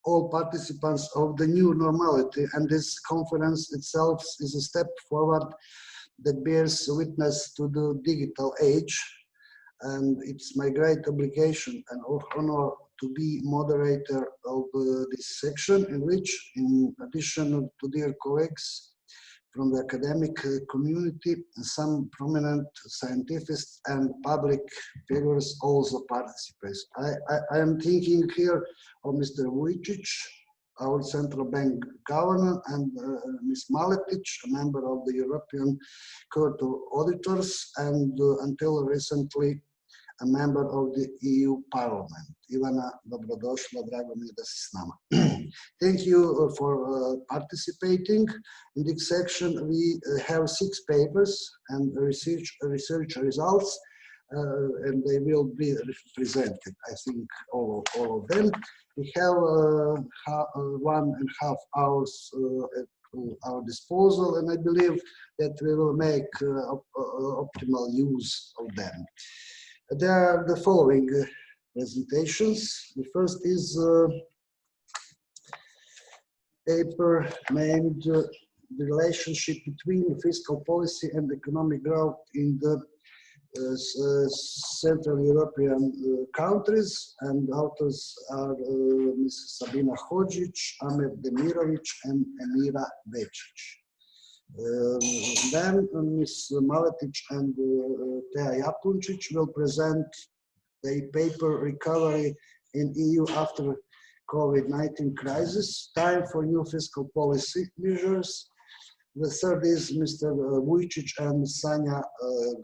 all participants of the new normality, and this conference itself is a step forward that bears witness to the digital age. And it's my great obligation and honor to be moderator of this section, in which, in addition to dear colleagues from the academic community, some prominent scientists and public figures also participate. I am thinking here of Mr. Vujicic, our central bank governor, and Ms. Maletic, a member of the European Court of Auditors, and until recently a member of the EU Parliament. Ivana, dobrodošla, drago mi je da si s nama. Thank you for participating. In this section, we have 6 papers and research results, and they will be presented, I think, all of them. We have 1.5 hours at our disposal, and I believe that we will make optimal use of them. There are the following presentations. The first is a paper named The Relationship Between Fiscal Policy and Economic Growth in the Central European countries, and authors are Ms. Sabina Hodzic, Amer Demirovic, and Emira Bečić. Then Ms. Maletic and Teja Jablončić will present the paper Recovery in EU After COVID-19 Crisis, Time for New Fiscal Policy Measures. The third is Mr. Vujicic and Sanja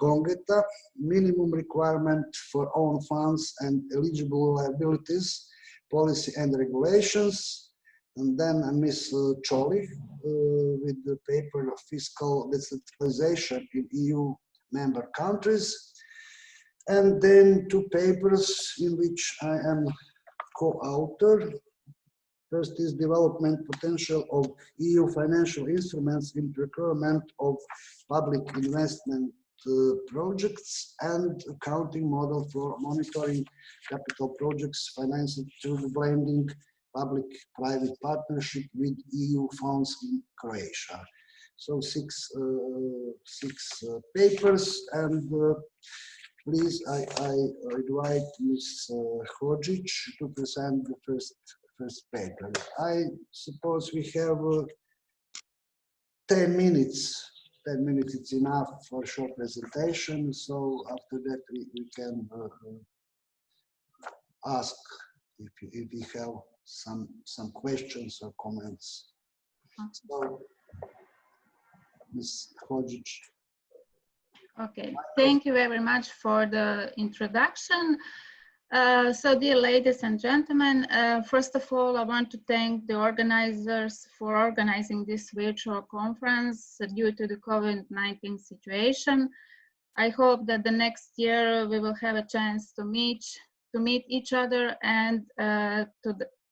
Gongeta, Minimum Requirement for Own Funds and Eligible Liabilities, Policy and Regulations. And then Ms. Choli with the paper Fiscal Decentralization in EU member countries. And then 2 papers in which I am co-author. First is Development Potential of EU Financial Instruments in Procurement of Public Investment Projects, and Accounting Model for Monitoring Capital Projects Financed through the Blending Public-Private Partnership with EU funds in Croatia. So 6 papers, and please, I invite Ms. Hodzic to present the first paper. I suppose we have 10 minutes. 10 minutes is enough for a short presentation. So after that, we can ask if we have some questions or comments. So, Ms. Hodzic. Okay, thank you very much for the introduction. So dear ladies and gentlemen, first of all, I want to thank the organizers for organizing this virtual conference due to the COVID-19 situation. I hope that the next year we will have a chance to meet each other and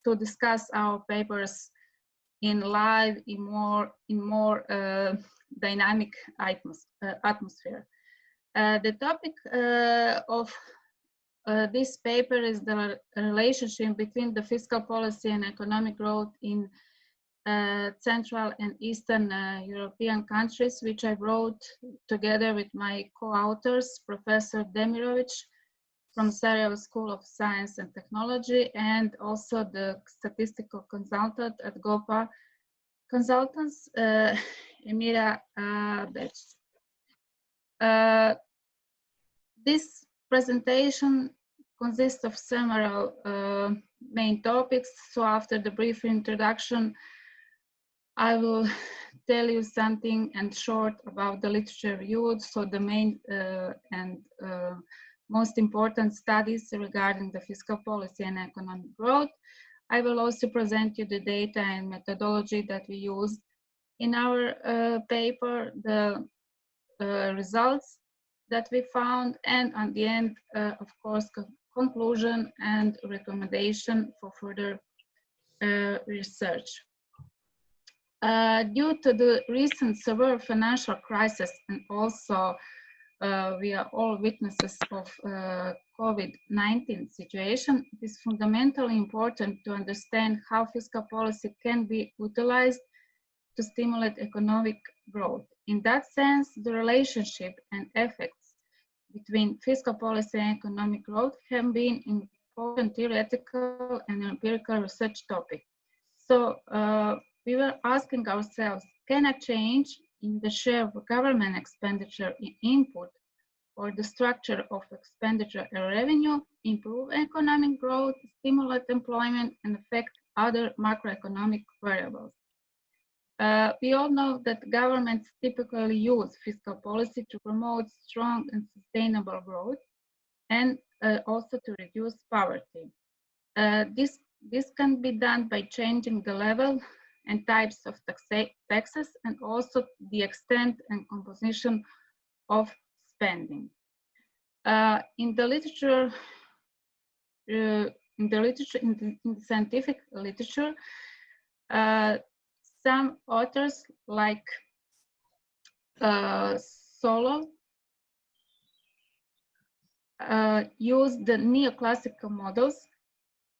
to discuss our papers in live, in more dynamic atmosphere. The topic of this paper is the relationship between the fiscal policy and economic growth in Central and Eastern European countries, which I wrote together with my co-authors, Professor Demirovic from Sarajevo School of Science and Technology, and also the statistical consultant at GOPA Consultants, Emira Bečić. This presentation consists of several main topics. So after the brief introduction, I will tell you something and short about the literature reviewed, so the main and most important studies regarding the fiscal policy and economic growth. I will also present you the data and methodology that we used in our paper, the results that we found, and on the end, of course, conclusion and recommendation for further research. Due to the recent severe financial crisis and also we are all witnesses of COVID-19 situation, it is fundamentally important to understand how fiscal policy can be utilized to stimulate economic growth. In that sense, the relationship and effects between fiscal policy and economic growth have been important theoretical and empirical research topic. So we were asking ourselves, can a change in the share of government expenditure in input or the structure of expenditure and revenue improve economic growth, stimulate employment, and affect other macroeconomic variables? We all know that governments typically use fiscal policy to promote strong and sustainable growth and also to reduce poverty. This can be done by changing the level and types of taxes and also the extent and composition of spending. In the scientific literature, some authors like Solo use the neoclassical models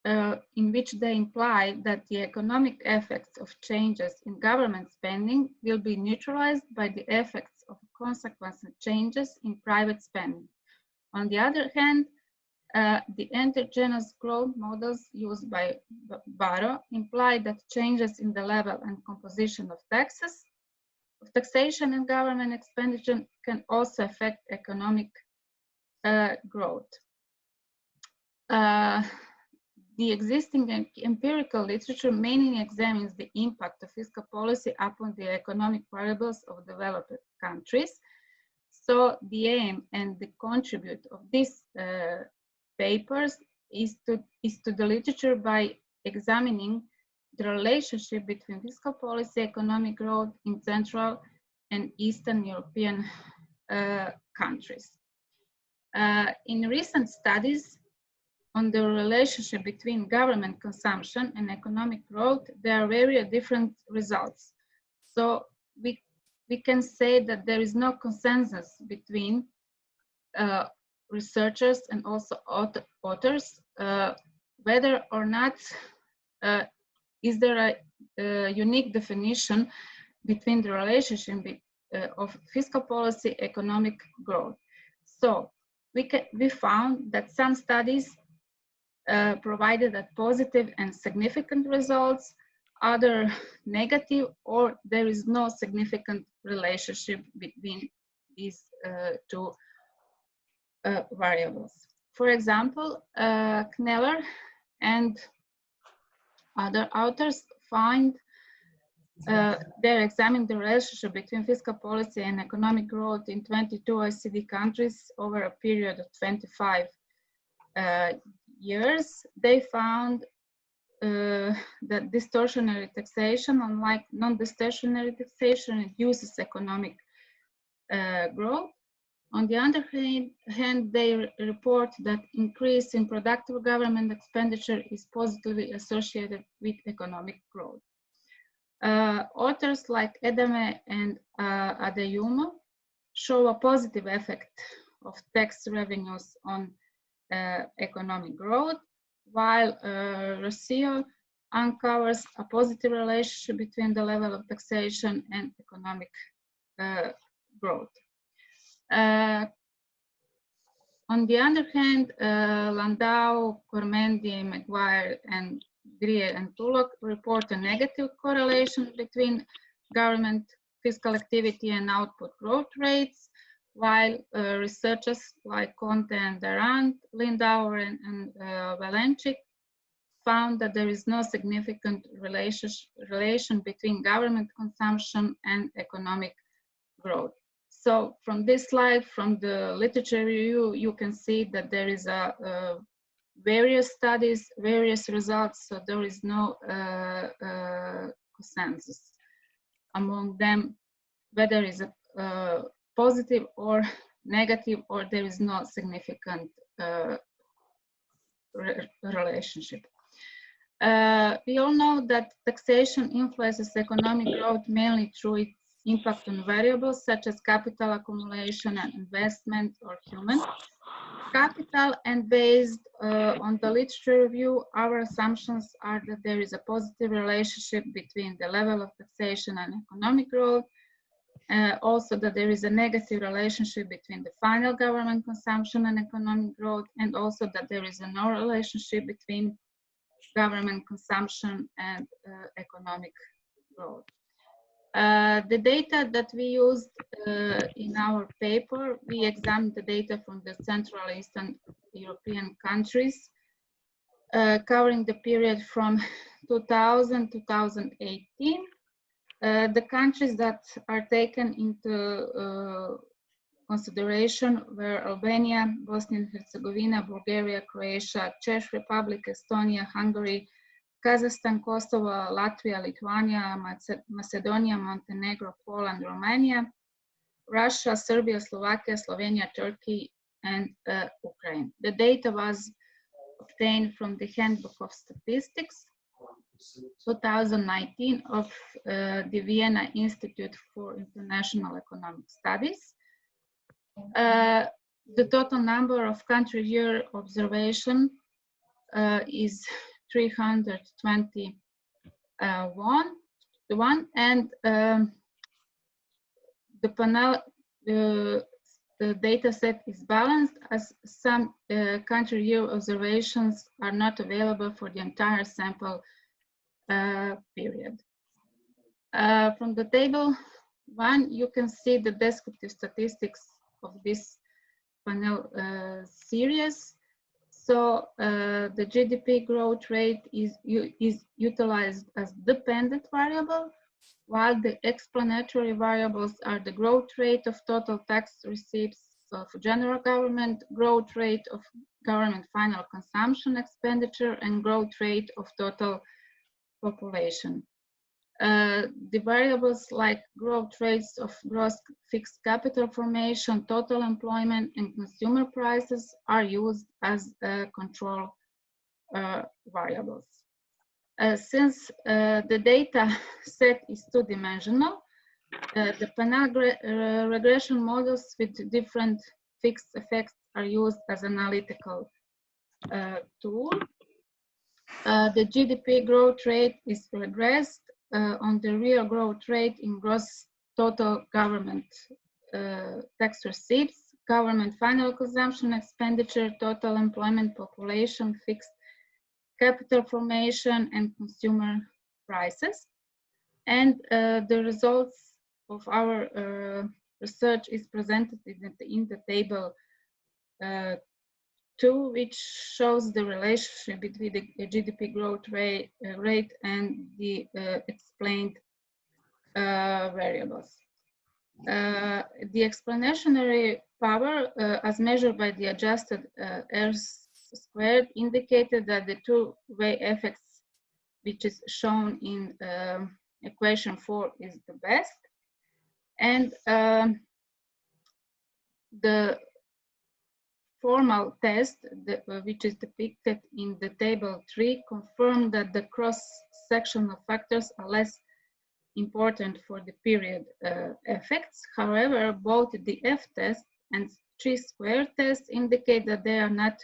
in which they imply that the economic effects of changes in government spending will be neutralized by the effects of consequent changes in private spending. On the other hand, the endogenous growth models used by Barrow imply that changes in the level and composition of taxation and government expenditure can also affect economic growth. The existing empirical literature mainly examines the impact of fiscal policy upon the economic variables of developed countries. So the aim and the contribute of these papers is to the literature by examining the relationship between fiscal policy, economic growth in Central and Eastern European countries. In recent studies on the relationship between government consumption and economic growth, there are very different results. So we can say that there is no consensus between researchers and also authors whether or not is there a unique definition between the relationship of fiscal policy, economic growth. So we found that some studies provided that positive and significant results, other negative, or there is no significant relationship between these two variables. For example, Kneller and other authors find they examined the relationship between fiscal policy and economic growth in 22 OECD countries over a period of 25 years. They found that distortionary taxation, unlike non-distortionary taxation, reduces economic growth. On the other hand, they report that increase in productive government expenditure is positively associated with economic growth. Authors like Edame and Adeyumo show a positive effect of tax revenues on economic growth, while Rossio uncovers a positive relationship between the level of taxation and economic growth. On the other hand, Landau, Cormendi, Maguire, and Grier and Tulloch report a negative correlation between government fiscal activity and output growth rates, while researchers like Conte and Durant, Lindauer, and Valenchik found that there is no significant relation between government consumption and economic growth. So from this slide, from the literature review, you can see that there is various studies, various results, so there is no consensus among them, whether it's a positive or negative, or there is no significant relationship. We all know that taxation influences economic growth mainly through its impact on variables such as capital accumulation and investment or human capital. And based on the literature review, our assumptions are that there is a positive relationship between the level of taxation and economic growth. Also that there is a negative relationship between the final government consumption and economic growth, and also that there is no relationship between government consumption and economic growth. The data that we used in our paper, we examined the data from the Central Eastern European countries, covering the period from 2000 to 2018. The countries that are taken into consideration were Albania, Bosnia and Herzegovina, Bulgaria, Croatia, Czech Republic, Estonia, Hungary, Kazakhstan, Kosovo, Latvia, Lithuania, Macedonia, Montenegro, Poland, Romania, Russia, Serbia, Slovakia, Slovenia, Turkey, and Ukraine. The data was obtained from the Handbook of Statistics 2019 of the Vienna Institute for International Economic Studies. The total number of country year observation is 321, and the panel, the data set is balanced, as some country year observations are not available for the entire sample period. From the table 1, you can see the descriptive statistics of this panel series. So the GDP growth rate is utilized as dependent variable, while the explanatory variables are the growth rate of total tax receipts of general government, growth rate of government final consumption expenditure, and growth rate of total population. The variables like growth rates of gross fixed capital formation, total employment, and consumer prices are used as control variables. Since the data set is two-dimensional, the panel regression models with different fixed effects are used as analytical tool. The GDP growth rate is regressed on the real growth rate in gross total government tax receipts, government final consumption expenditure, total employment population, fixed capital formation, and consumer prices. And the results of our research is presented in the table 2, which shows the relationship between the GDP growth rate and the explained variables. The explanatory power, as measured by the adjusted R-squared, indicated that the two-way effects, which is shown in equation 4, is the best. And the formal test, which is depicted in the table 3, confirmed that the cross-sectional factors are less important for the period effects. However, both the F-test and chi-square test indicate that they are not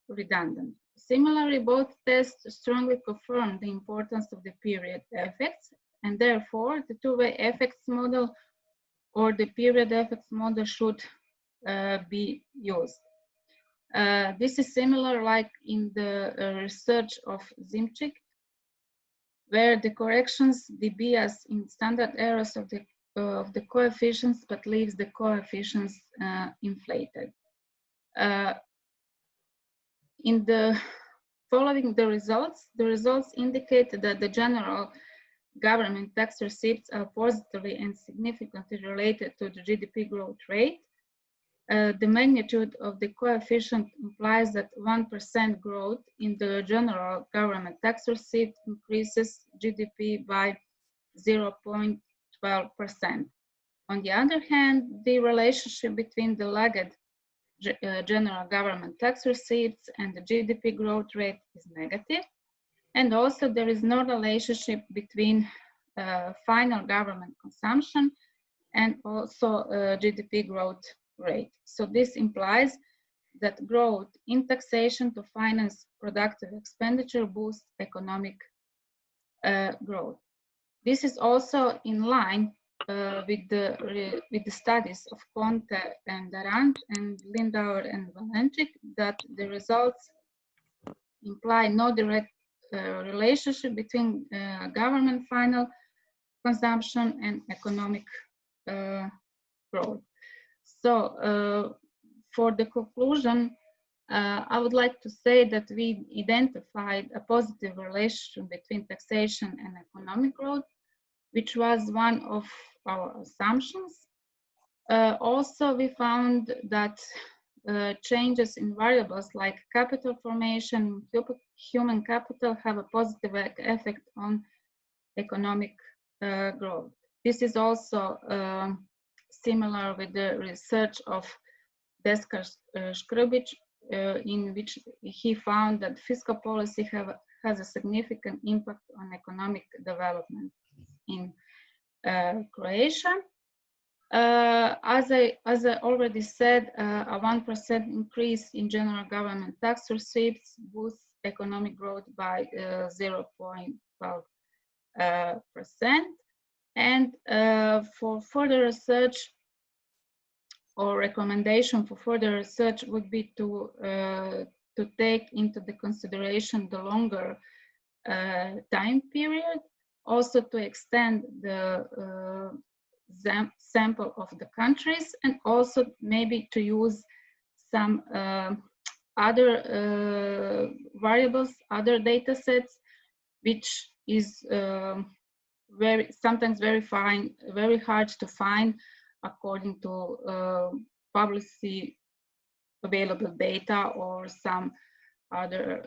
redundant. Similarly, both tests strongly confirm the importance of the period effects, and therefore the two-way effects model or the period effects model should be used. This is similar like in the research of Zimchik, where the corrections dB as in standard errors of the coefficients, but leaves the coefficients inflated. In the following the results indicate that the general government tax receipts are positively and significantly related to the GDP growth rate. The magnitude of the coefficient implies that 1% growth in the general government tax receipt increases GDP by 0.12%. On the other hand, the relationship between the lagged general government tax receipts and the GDP growth rate is negative. And also there is no relationship between final government consumption, and also GDP growth rate. So this implies that growth in taxation to finance productive expenditure boosts economic growth. This is also in line with the studies of Conte and Darant and Lindauer and Valentic, that the results imply no direct relationship between government final consumption and economic growth. So for the conclusion, I would like to say that we identified a positive relation between taxation and economic growth, which was one of our assumptions. Also, we found that changes in variables like capital formation, human capital have a positive effect on economic growth. This is also similar with the research of Deska Škrbić, in which he found that fiscal policy has a significant impact on economic development in Croatia. As I already said, a 1% increase in general government tax receipts boosts economic growth by 0.12%. And for further research, or recommendation for further research would be to take into the consideration the longer time period, also to extend the sample of the countries, and also maybe to use some other variables, other data sets, which is sometimes very hard to find according to publicly available data or some other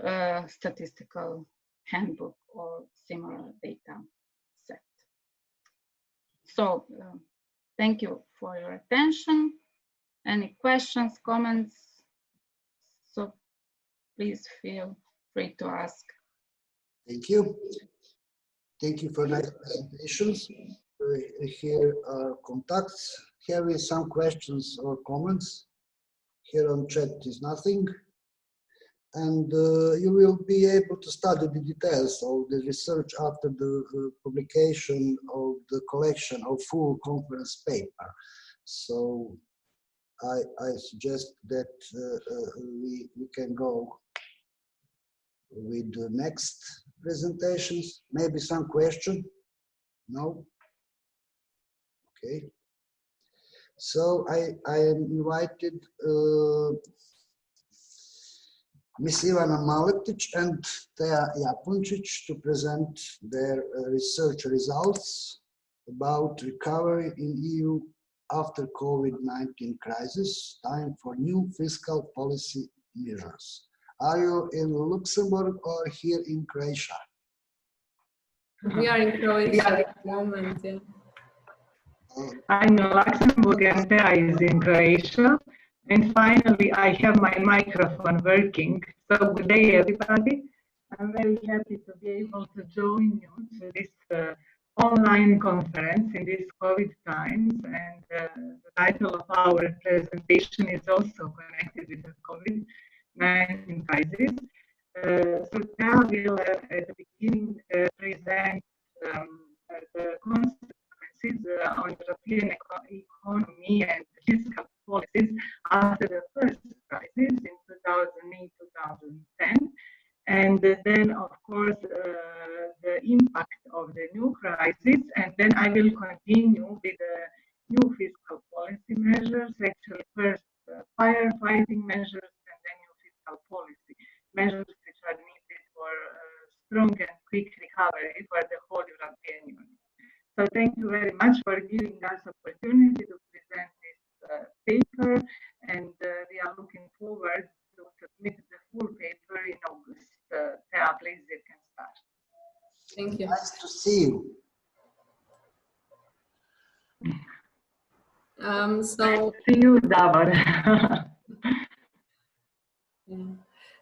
statistical handbook or similar data set. So thank you for your attention. Any questions, comments? So please feel free to ask. Thank you. Thank you for nice presentations. Here are contacts. Have you some questions or comments? Here on chat is nothing. And you will be able to study the details of the research after the publication of the collection of full conference paper. So I suggest that we can go with the next presentations. Maybe some question? No? Okay. So I am invited Ms. Ivana Maletic and Teja Japunčić to present their research results about recovery in EU after COVID-19 crisis, time for new fiscal policy measures. Are you in Luxembourg or here in Croatia? We are in Croatia at the moment, yeah. I'm in Luxembourg and Teja is in Croatia. And finally, I have my microphone working. So good day, everybody. I'm very happy to be able to join you to this online conference in these COVID times. And the title of our presentation is also connected with the COVID-19 crisis. So Teja will, at the beginning, present the consequences on European economy and fiscal policies after the first crisis in 2008-2010, and then of course the impact of the new crisis, and then I will continue with the new fiscal policy measures, actually first firefighting measures and then new fiscal policy measures which are needed for strong and quick recovery for the whole European Union. So thank you very much for giving us opportunity to present this paper, and we are looking forward to submit the full paper in August. Teja, please, you can start. Thank you. Nice to see you. So See you, Davor.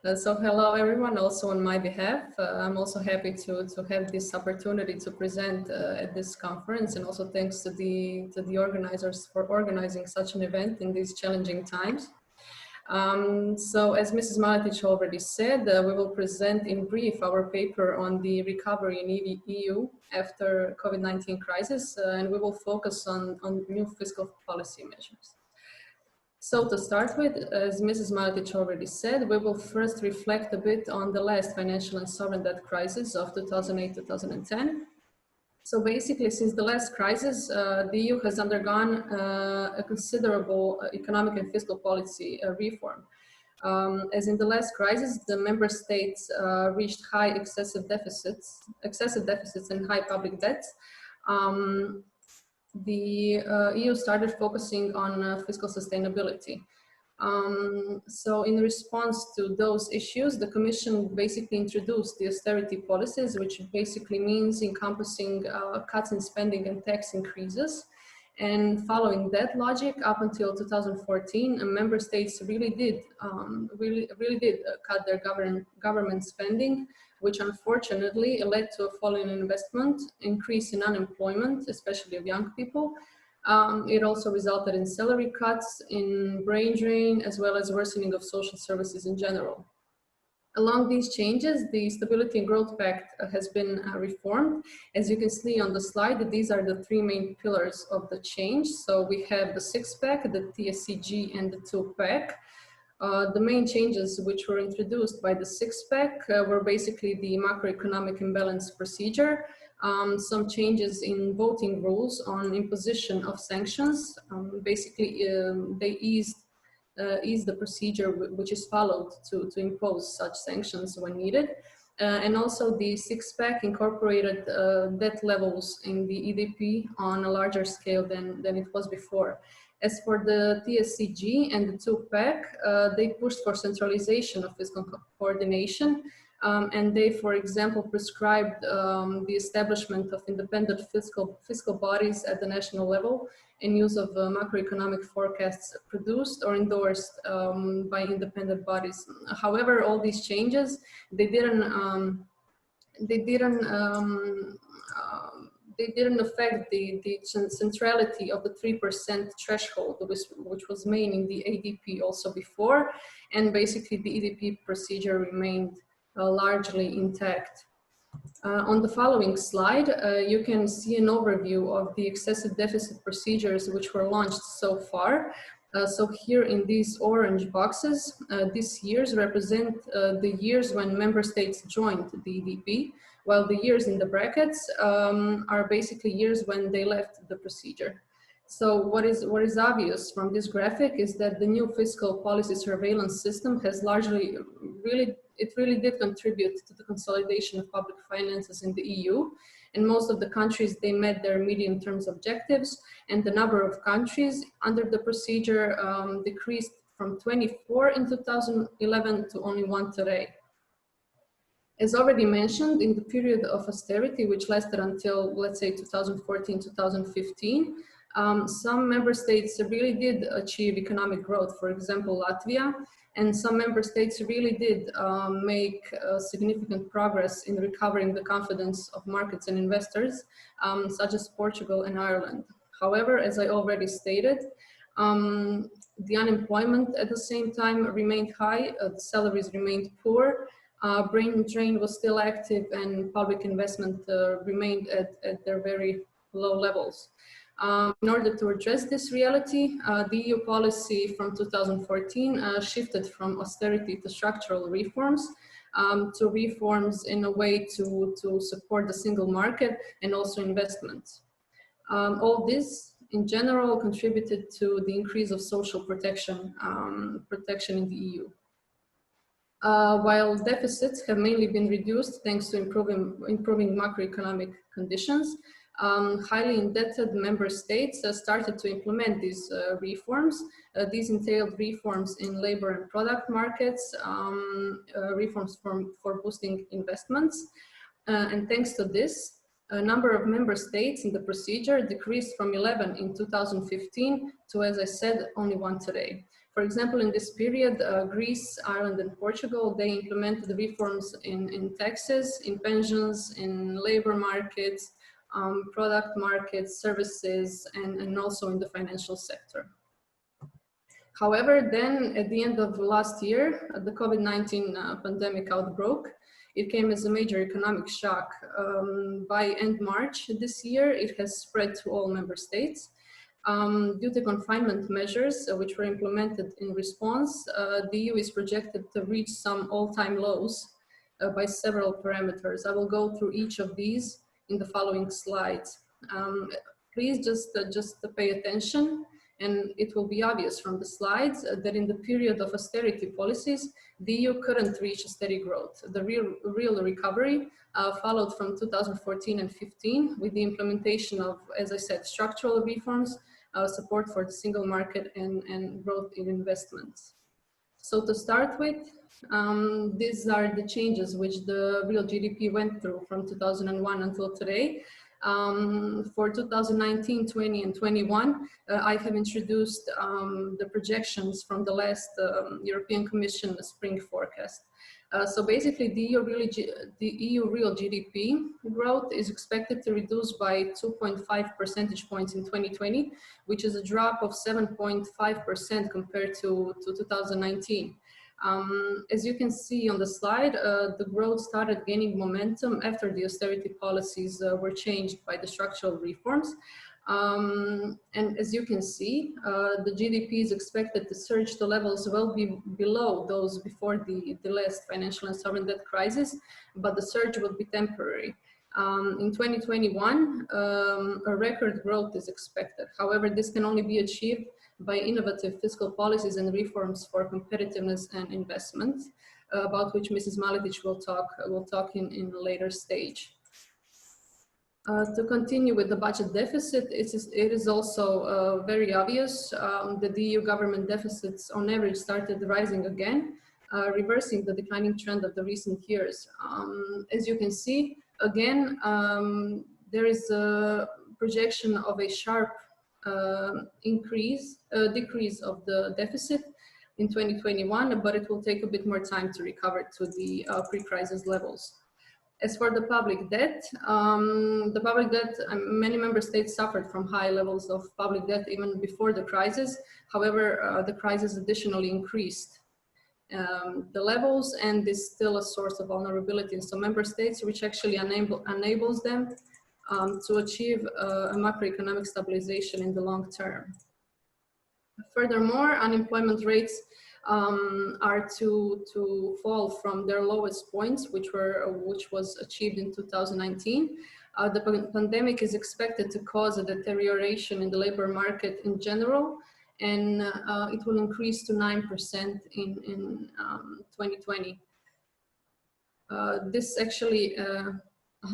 So hello everyone, also on my behalf. I'm also happy to have this opportunity to present at this conference, and also thanks to the organizers for organizing such an event in these challenging times. So as Mrs. Maletic already said, we will present in brief our paper on the recovery in EU after COVID-19 crisis, and we will focus on new fiscal policy measures. So to start with, as Mrs. Maletic already said, we will first reflect a bit on the last financial and sovereign debt crisis of 2008-2010. So basically, since the last crisis, the EU has undergone a considerable economic and fiscal policy reform. As in the last crisis, the member states reached high excessive deficits and high public debts. The EU started focusing on fiscal sustainability. So in response to those issues, the Commission basically introduced the austerity policies, which basically means encompassing cuts in spending and tax increases. And following that logic, up until 2014, member states really did cut their government spending, which unfortunately led to a fall in investment, increase in unemployment, especially of young people. It also resulted in salary cuts, in brain drain, as well as worsening of social services in general. Along these changes, the Stability and Growth Pact has been reformed. As you can see on the slide, these are the three main pillars of the change. So we have the six-pack, the TSCG, and the two-pack. The main changes which were introduced by the six-pack were basically the macroeconomic imbalance procedure, some changes in voting rules on imposition of sanctions. Basically, they eased the procedure which is followed to impose such sanctions when needed. And also the six-pack incorporated debt levels in the EDP on a larger scale than it was before. As for the TSCG and the two-pack, they pushed for centralization of fiscal coordination, and they, for example, prescribed the establishment of independent fiscal bodies at the national level and use of macroeconomic forecasts produced or endorsed by independent bodies. However, all these changes, they didn't affect the centrality of the 3% threshold, which was main in the ADP also before, and basically the EDP procedure remained largely intact. On the following slide, you can see an overview of the excessive deficit procedures which were launched so far. So here in these orange boxes, these years represent the years when member states joined the EDP, while the years in the brackets are basically years when they left the procedure. So what is obvious from this graphic is that the new fiscal policy surveillance system has largely really did contribute to the consolidation of public finances in the EU. In most of the countries, they met their medium-term objectives, and the number of countries under the procedure decreased from 24 in 2011 to only 1 today. As already mentioned, in the period of austerity, which lasted until, let's say, 2014, 2015, some member states really did achieve economic growth, for example, Latvia, and some member states really did make significant progress in recovering the confidence of markets and investors, such as Portugal and Ireland. However, as I already stated, the unemployment at the same time remained high, the salaries remained poor, brain drain was still active, and public investment remained at their very low levels. In order to address this reality, the EU policy from 2014 shifted from austerity to structural reforms, to reforms in a way to support the single market and also investments. All this, in general, contributed to the increase of social protection in the EU. While deficits have mainly been reduced thanks to improving macroeconomic conditions, highly indebted member states started to implement these reforms. These entailed reforms in labor and product markets, reforms for boosting investments. And thanks to this, a number of member states in the procedure decreased from 11 in 2015 to, as I said, only 1 today. For example, in this period, Greece, Ireland, and Portugal, they implemented the reforms in taxes, in pensions, in labor markets, product markets, services, and also in the financial sector. However, then at the end of last year, the COVID-19 pandemic outbroke. It came as a major economic shock. By end March this year, it has spread to all member states. Due to confinement measures, which were implemented in response, the EU is projected to reach some all-time lows by several parameters. I will go through each of these in the following slides. Please just pay attention, and it will be obvious from the slides that in the period of austerity policies, the EU couldn't reach a steady growth. The real recovery followed from 2014 and 15 with the implementation of, as I said, structural reforms, support for the single market, and growth in investments. So to start with, these are the changes which the real GDP went through from 2001 until today. For 2019, 20, and 21, I have introduced the projections from the last European Commission spring forecast. So basically, the EU real GDP growth is expected to reduce by 2.5 percentage points in 2020, which is a drop of 7.5% compared to 2019. As you can see on the slide, the growth started gaining momentum after the austerity policies were changed by the structural reforms. And as you can see, the GDP is expected to surge to levels well below those before the last financial and sovereign debt crisis, but the surge will be temporary. In 2021, a record growth is expected. However, this can only be achieved by innovative fiscal policies and reforms for competitiveness and investment, about which Mrs. Maletic will talk in a later stage. To continue with the budget deficit, it is also very obvious that the EU government deficits on average started rising again, reversing the declining trend of the recent years. As you can see, again, there is a projection of a sharp decrease of the deficit in 2021, but it will take a bit more time to recover to the pre-crisis levels. As for the public debt, many member states suffered from high levels of public debt even before the crisis. However, the crisis additionally increased the levels, and is still a source of vulnerability in some member states, which actually enables them to achieve a macroeconomic stabilization in the long term. Furthermore, unemployment rates are to fall from their lowest points, which was achieved in 2019. The pandemic is expected to cause a deterioration in the labor market in general, and it will increase to 9% in 2020. This actually,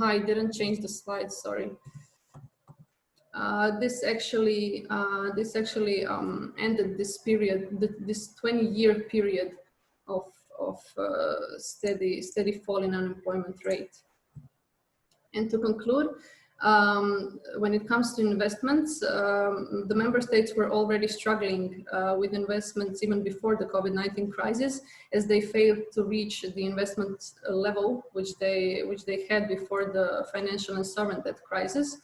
I didn't change the slide, sorry. This actually ended this period, this 20-year period of steady fall in unemployment rate. And to conclude, when it comes to investments, the member states were already struggling with investments even before the COVID-19 crisis, as they failed to reach the investment level which they had before the financial and sovereign debt crisis.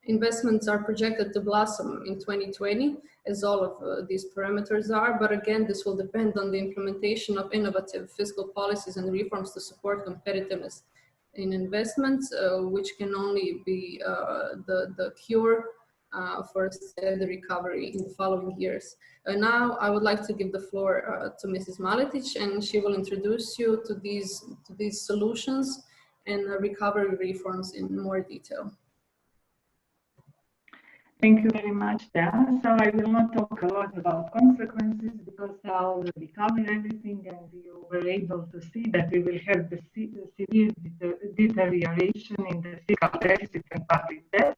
Investments are projected to blossom in 2020, as all of these parameters are, but again, this will depend on the implementation of innovative fiscal policies and reforms to support competitiveness in investments, which can only be the cure for the recovery in the following years. Now I would like to give the floor to Mrs. Maletic, and she will introduce you to these solutions and recovery reforms in more detail. Thank you very much, Dan. So I will not talk a lot about consequences because I already covered everything, and you were able to see that we will have the severe deterioration in the fiscal deficit and public debt.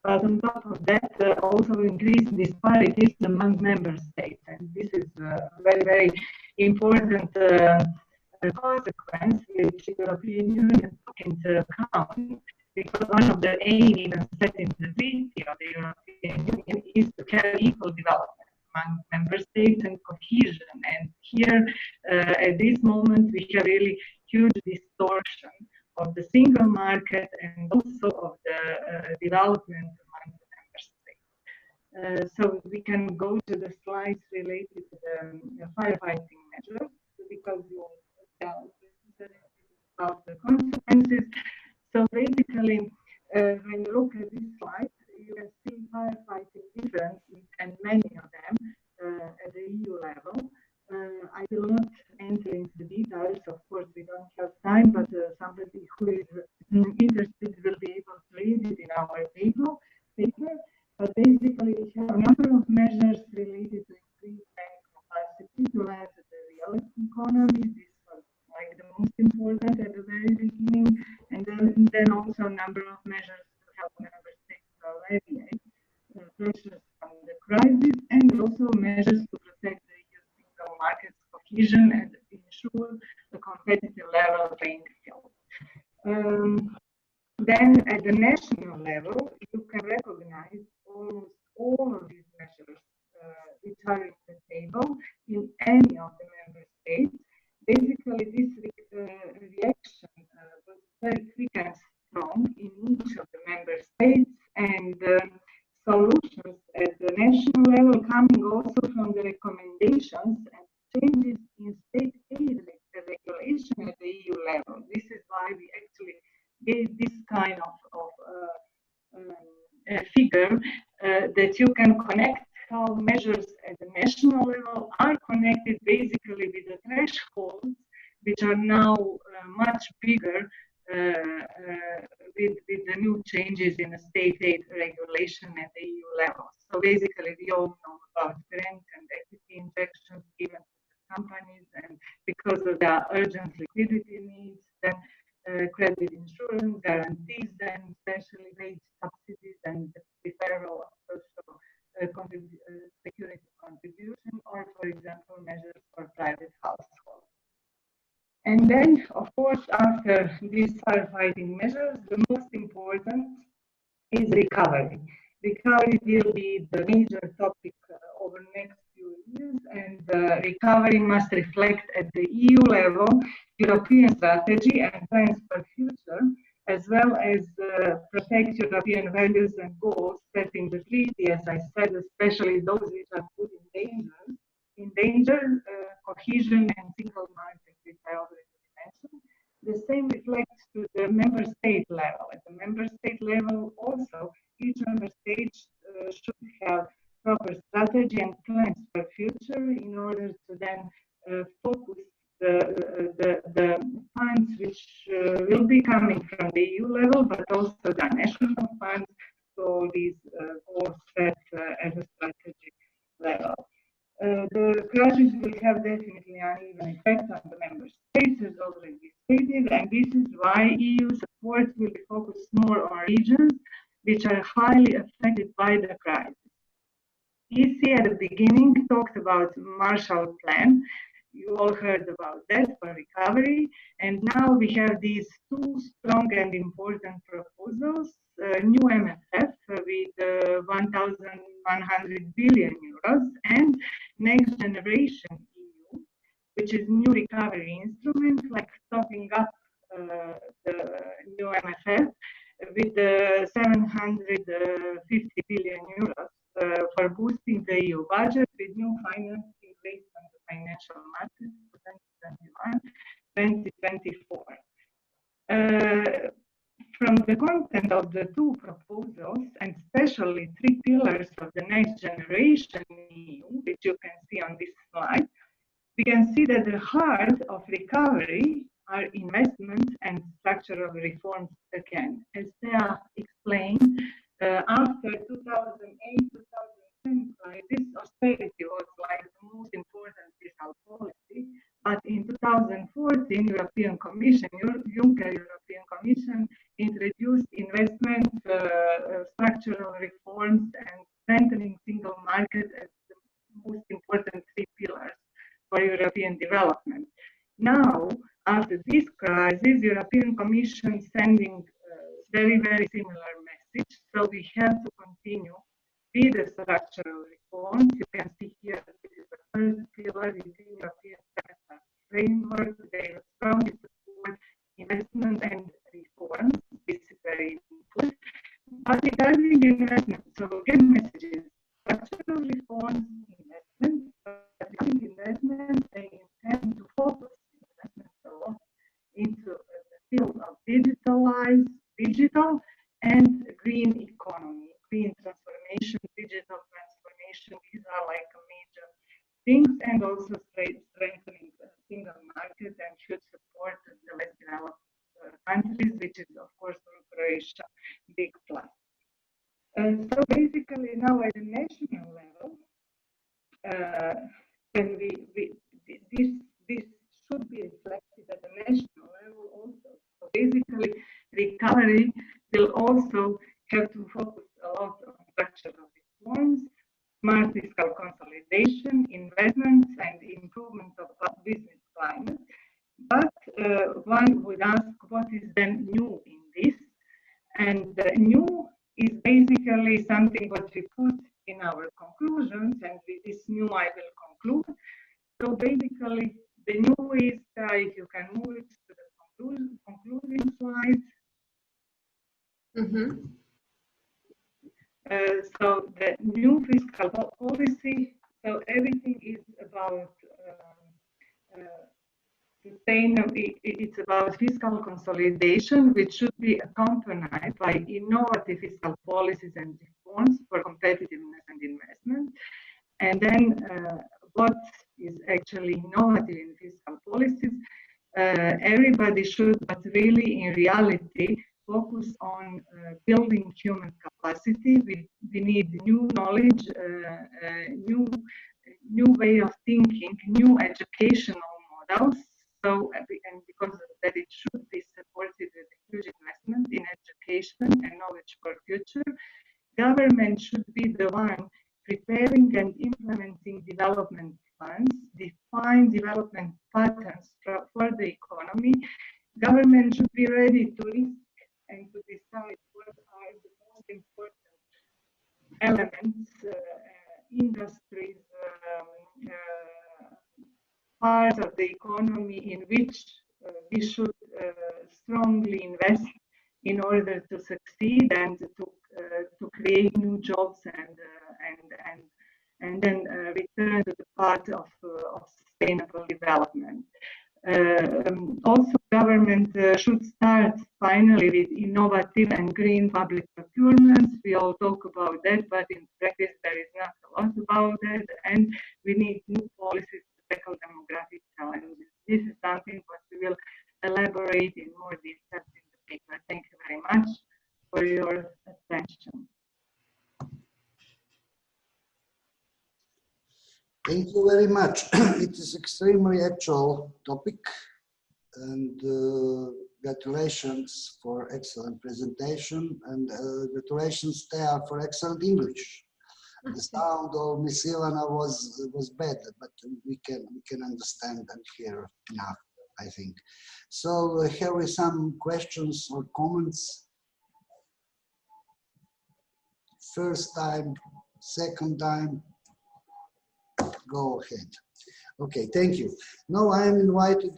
But on top of that, also increased disparities among member states, and this is a very, very important consequence which the European Union took into account, because one of the aims even set in the treaty of the European Union is to have equal development among member states and cohesion. And here, at this moment, we have really huge distortion of the single market and also of the development among the member states. So we can go to the slides related to the firefighting measures, because you tell about the consequences. So basically, when you look at this slide, you can see firefighting differences and many of them at the EU level. I will not enter into the details, of course we don't have time, but somebody who is interested will be able to read it in our paper. But basically we have a number of measures related to increased bank capacity to add to the real economy. This was like the most important at the very beginning, and then also a number of measures to help member states to alleviate pressures from the crisis, and also measures to protect the EU single market's cohesion and ensure a competitive level playing field. Then at the national level, you can recognize almost all of these measures which are in the table in any of the member states. Basically, this reaction was very quick and strong in each of the member states, and solutions at the national level coming also from the recommendations and changes in state aid regulation at the EU level. This is why we actually gave this kind of figure that you can connect how measures at the national level are connected basically with the thresholds, which are now much bigger with the new changes in the state aid regulation at the EU level. So basically, we all know about grant and equity injections given to the companies, and because of the urgent liquidity needs, then credit insurance guarantees, then especially wage subsidies and the deferral of social security contribution, or for example, measures for private households. And then, of course, after these firefighting measures, the most important is recovery. Recovery will be the major topic over the next few years, and recovery must reflect at the EU level European strategy and plans for future, as well as protect European values and goals set in the treaty, as I said, especially those which are put in danger, cohesion and single market, which I already mentioned. The same reflects to the member state level. At the member state level also, each member state should have proper strategy and plans for future in order to then focus the funds which will be coming from the EU level, but also the national funds for these goals set at the strategy level. The crisis will have definitely an uneven effect on the member states, as already stated, and this is why EU support will be focused more on regions which are highly affected by the crisis. EC at the beginning talked about Marshall Plan. You all heard about that for recovery, and now we have these two strong and important proposals. New MFF with 1,100 billion euros, and Next Generation EU, which is new recovery instrument, like topping up the new MFF with 750 billion euros for boosting the EU budget with new financing based on the financial market for 2021-2024. From the content of the two proposals, and especially three pillars of the Next Generation EU, which you can see on this slide, we can see that the heart of recovery are investments and structural reforms again. As Thea explained, after 2008-2010 crisis, austerity was like the most important fiscal policy. But in 2014, European Commission, Juncker European Commission, introduced investment, structural reforms, and strengthening single market as the most important three pillars for European development. Now, after this crisis, European Commission sending very, very similar message. So we have to continue be the structural reforms. You can see here this is the first pillar in the European semester framework. They strongly support investment and reforms. This is very important. But regarding investment, so again, messages, structural reforms, investment, but regarding investment, they intend to focus investment a lot into the field of digital and green economy, green transformation, digital transformation. These are like major things, and also strengthening the single market and should support the less developed countries, which is of course for Croatia big plus. So basically now at the national level, then this should be reflected at the national level also. So basically, recovery will also have to focus a lot on structural reforms, smart fiscal consolidation, investments, and improvement of business climate. But one would ask, what is then new in this? And new is basically something what we put in our conclusions, and with this new I will conclude. So basically, the new is, if you can move it to the concluding slide. Mm-hmm. So the new fiscal policy, so everything is about it's about fiscal consolidation, which should be accompanied by innovative fiscal policies and reforms for competitiveness and investment. And then what is actually innovative in fiscal policies? Everybody should, but really in reality, focus on building human capacity. We need new knowledge, new way of thinking, new educational models. So, and because of that, it should be supported with a huge investment in education and knowledge for future. Government should be the one preparing and implementing development plans, define development patterns for the economy. Government should be ready to risk and to decide what are the most important elements, industries, parts of the economy in which we should strongly invest in order to succeed and to create new jobs and then return to the path of sustainable development. Also, government should start finally with innovative and green public procurements. We all talk about that, but in practice there is not a lot about that, and we need new policies to tackle demographic challenges. This is something that we will elaborate in more detail in the paper. Thank you very much for your attention. Thank you very much. It is extremely actual topic, and congratulations for excellent presentation, and congratulations Thea for excellent English. The sound of Miss Ivana was bad, but we can understand and hear enough, I think. So here are some questions or comments. First time, second time. Go ahead. Okay, thank you. Now I am invited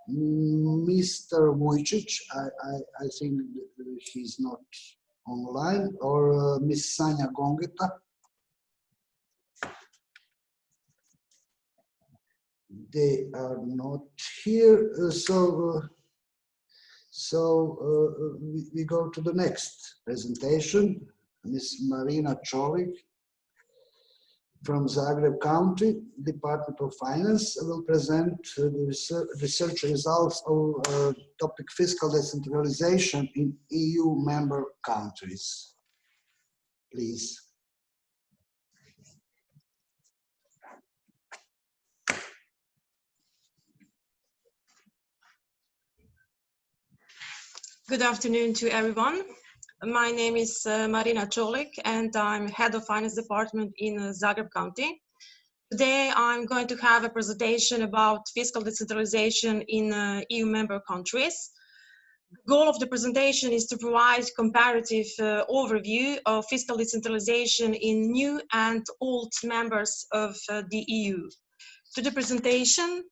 Mr. Vujicic. I think he's not online, or Miss Sanja Gongeta. They are not here, we go to the next presentation. Miss Marina Čolić from Zagreb County, Department of Finance, will present the research results of topic fiscal decentralization in EU member countries. Please. Good afternoon to everyone. My name is Marina Čolić, and I'm head of finance department in Zagreb County. Today, I'm going to have a presentation about fiscal decentralization in EU member countries. The goal of the presentation is to provide comparative overview of fiscal decentralization in new and old members of the EU. To the presentation,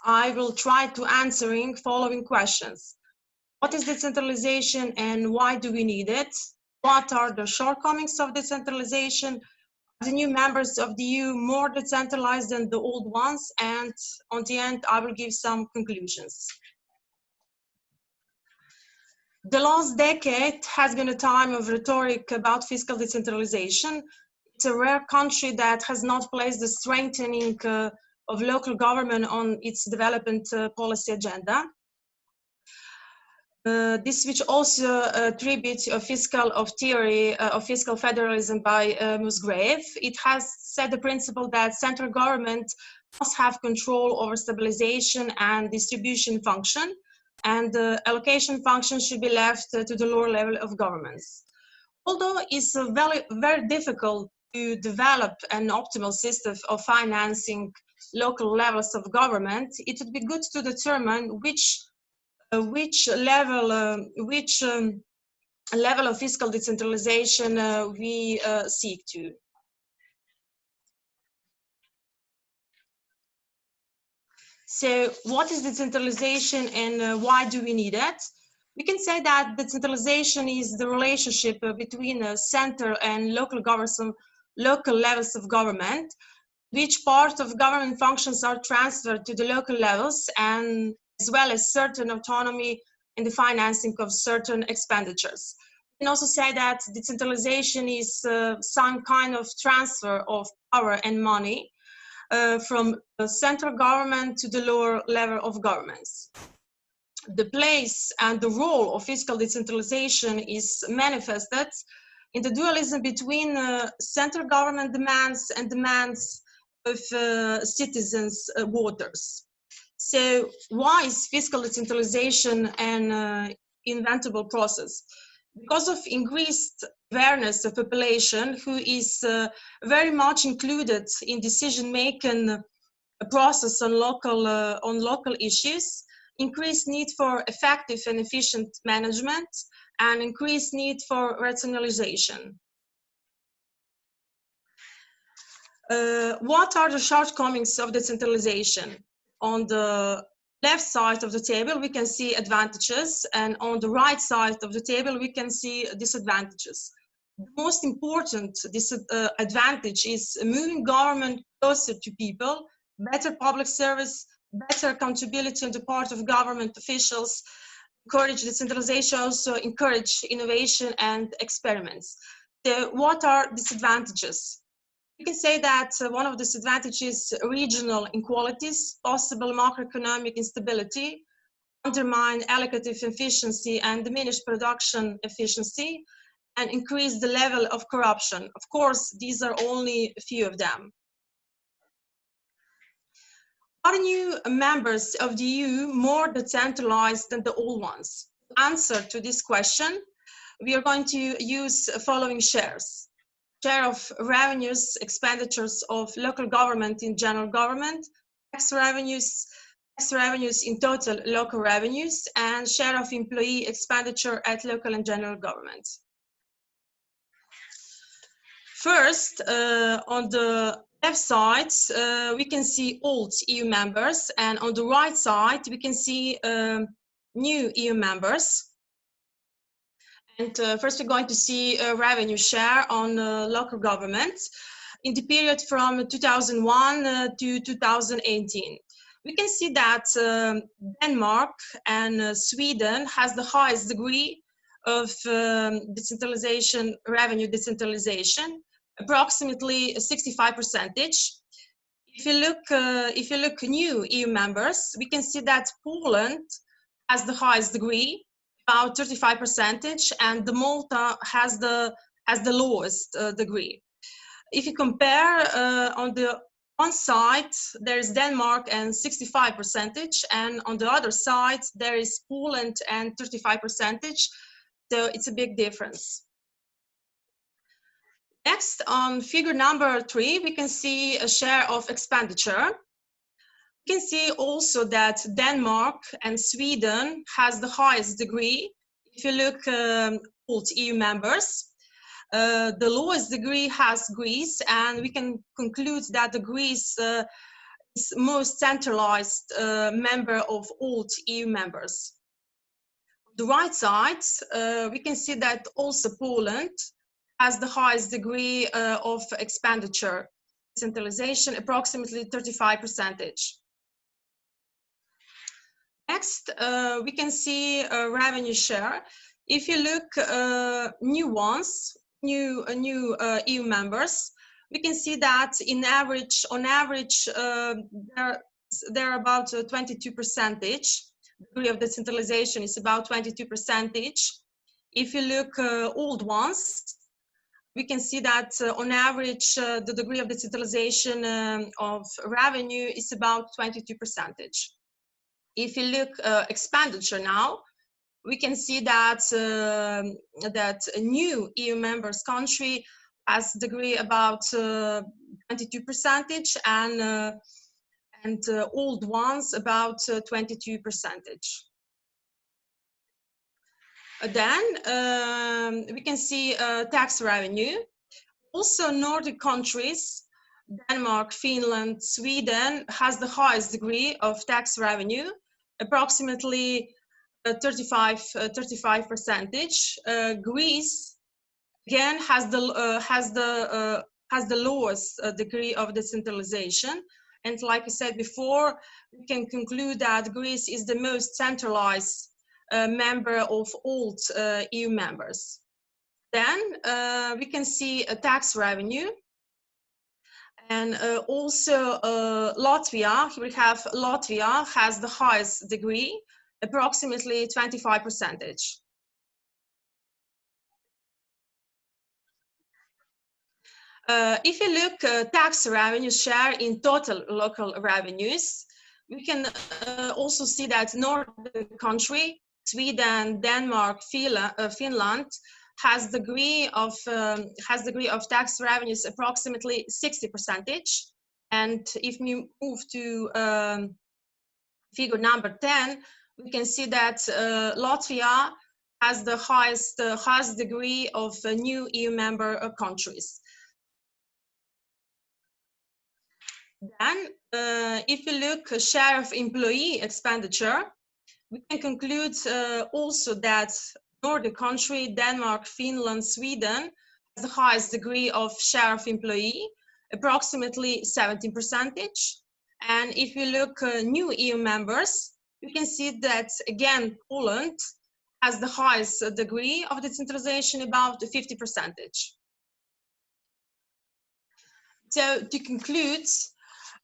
I will try to answering following questions. What is decentralization and why do we need it? What are the shortcomings of decentralization? Are the new members of the EU more decentralized than the old ones? And on the end, I will give some conclusions. The last decade has been a time of rhetoric about fiscal decentralization. It's a rare country that has not placed the strengthening of local government on its development policy agenda. This which also attributes a theory of fiscal federalism by Musgrave. It has set the principle that central government must have control over stabilization and distribution function, and the allocation function should be left to the lower level of governments. Although it's very difficult to develop an optimal system of financing local levels of government, it would be good to determine which level of fiscal decentralization we seek to. So what is decentralization and why do we need it? We can say that decentralization is the relationship between center and local levels of government, which part of government functions are transferred to the local levels, and as well as certain autonomy in the financing of certain expenditures. We can also say that decentralization is some kind of transfer of power and money from the central government to the lower level of governments. The place and the role of fiscal decentralization is manifested in the dualism between central government demands and demands of citizens' voters. So why is fiscal decentralization an inventable process? Because of increased awareness of population who is very much included in decision-making process on local issues, increased need for effective and efficient management, and increased need for rationalization. What are the shortcomings of decentralization? On the left side of the table, we can see advantages, and on the right side of the table, we can see disadvantages. The most important advantage is moving government closer to people, better public service, better accountability on the part of government officials, encourage decentralization, also encourage innovation and experiments. So what are disadvantages? You can say that one of the disadvantages is regional inequalities, possible macroeconomic instability, undermine allocative efficiency and diminish production efficiency, and increase the level of corruption. Of course, these are only a few of them. Are new members of the EU more decentralized than the old ones? To answer to this question, we are going to use the following shares. Share of revenues, expenditures of local government in general government, tax revenues in total local revenues, and share of employee expenditure at local and general government. First, on the left side, we can see old EU members, and on the right side, we can see new EU members. And first, we're going to see a revenue share on local government in the period from 2001 to 2018. We can see that Denmark and Sweden has the highest degree of decentralization, revenue decentralization, approximately 65%. If you look new EU members, we can see that Poland has the highest degree, about 35%, and the Malta has the lowest degree. If you compare on the one side, there is Denmark and 65%, and on the other side, there is Poland and 35%. So it's a big difference. Next, on figure number 3, we can see a share of expenditure. You can see also that Denmark and Sweden has the highest degree. If you look old EU members, the lowest degree has Greece, and we can conclude that the Greece is most centralized member of old EU members. On the right side, we can see that also Poland has the highest degree of expenditure decentralization, approximately 35%. Next, we can see revenue share. If you look new EU members, we can see that on average, they're about 22%. Degree of decentralization is about 22%. If you look old ones, we can see that on average, the degree of decentralization of revenue is about 22%. If you look expenditure now, we can see that that a new EU members country has degree about 22%, and old ones about 22%. Then we can see tax revenue. Also, Nordic countries, Denmark, Finland, Sweden, has the highest degree of tax revenue, approximately 35%. Greece again has the lowest degree of decentralization, and like I said before, we can conclude that Greece is the most centralized member of old EU members. Then we can see a tax revenue. And also Latvia, here we have Latvia has the highest degree, approximately 25%. If you look tax revenue share in total local revenues, we can also see that Nordic country, Sweden, Denmark, Finland, has degree of tax revenues approximately 60%. And if we move to figure number 10, we can see that Latvia has the highest degree of new EU member countries. Then, if you look at share of employee expenditure, we can conclude also that Nordic country, Denmark, Finland, Sweden has the highest degree of share of employee, approximately 17%. And if you look new EU members, you can see that again Poland has the highest degree of decentralization, about 50%. So to conclude,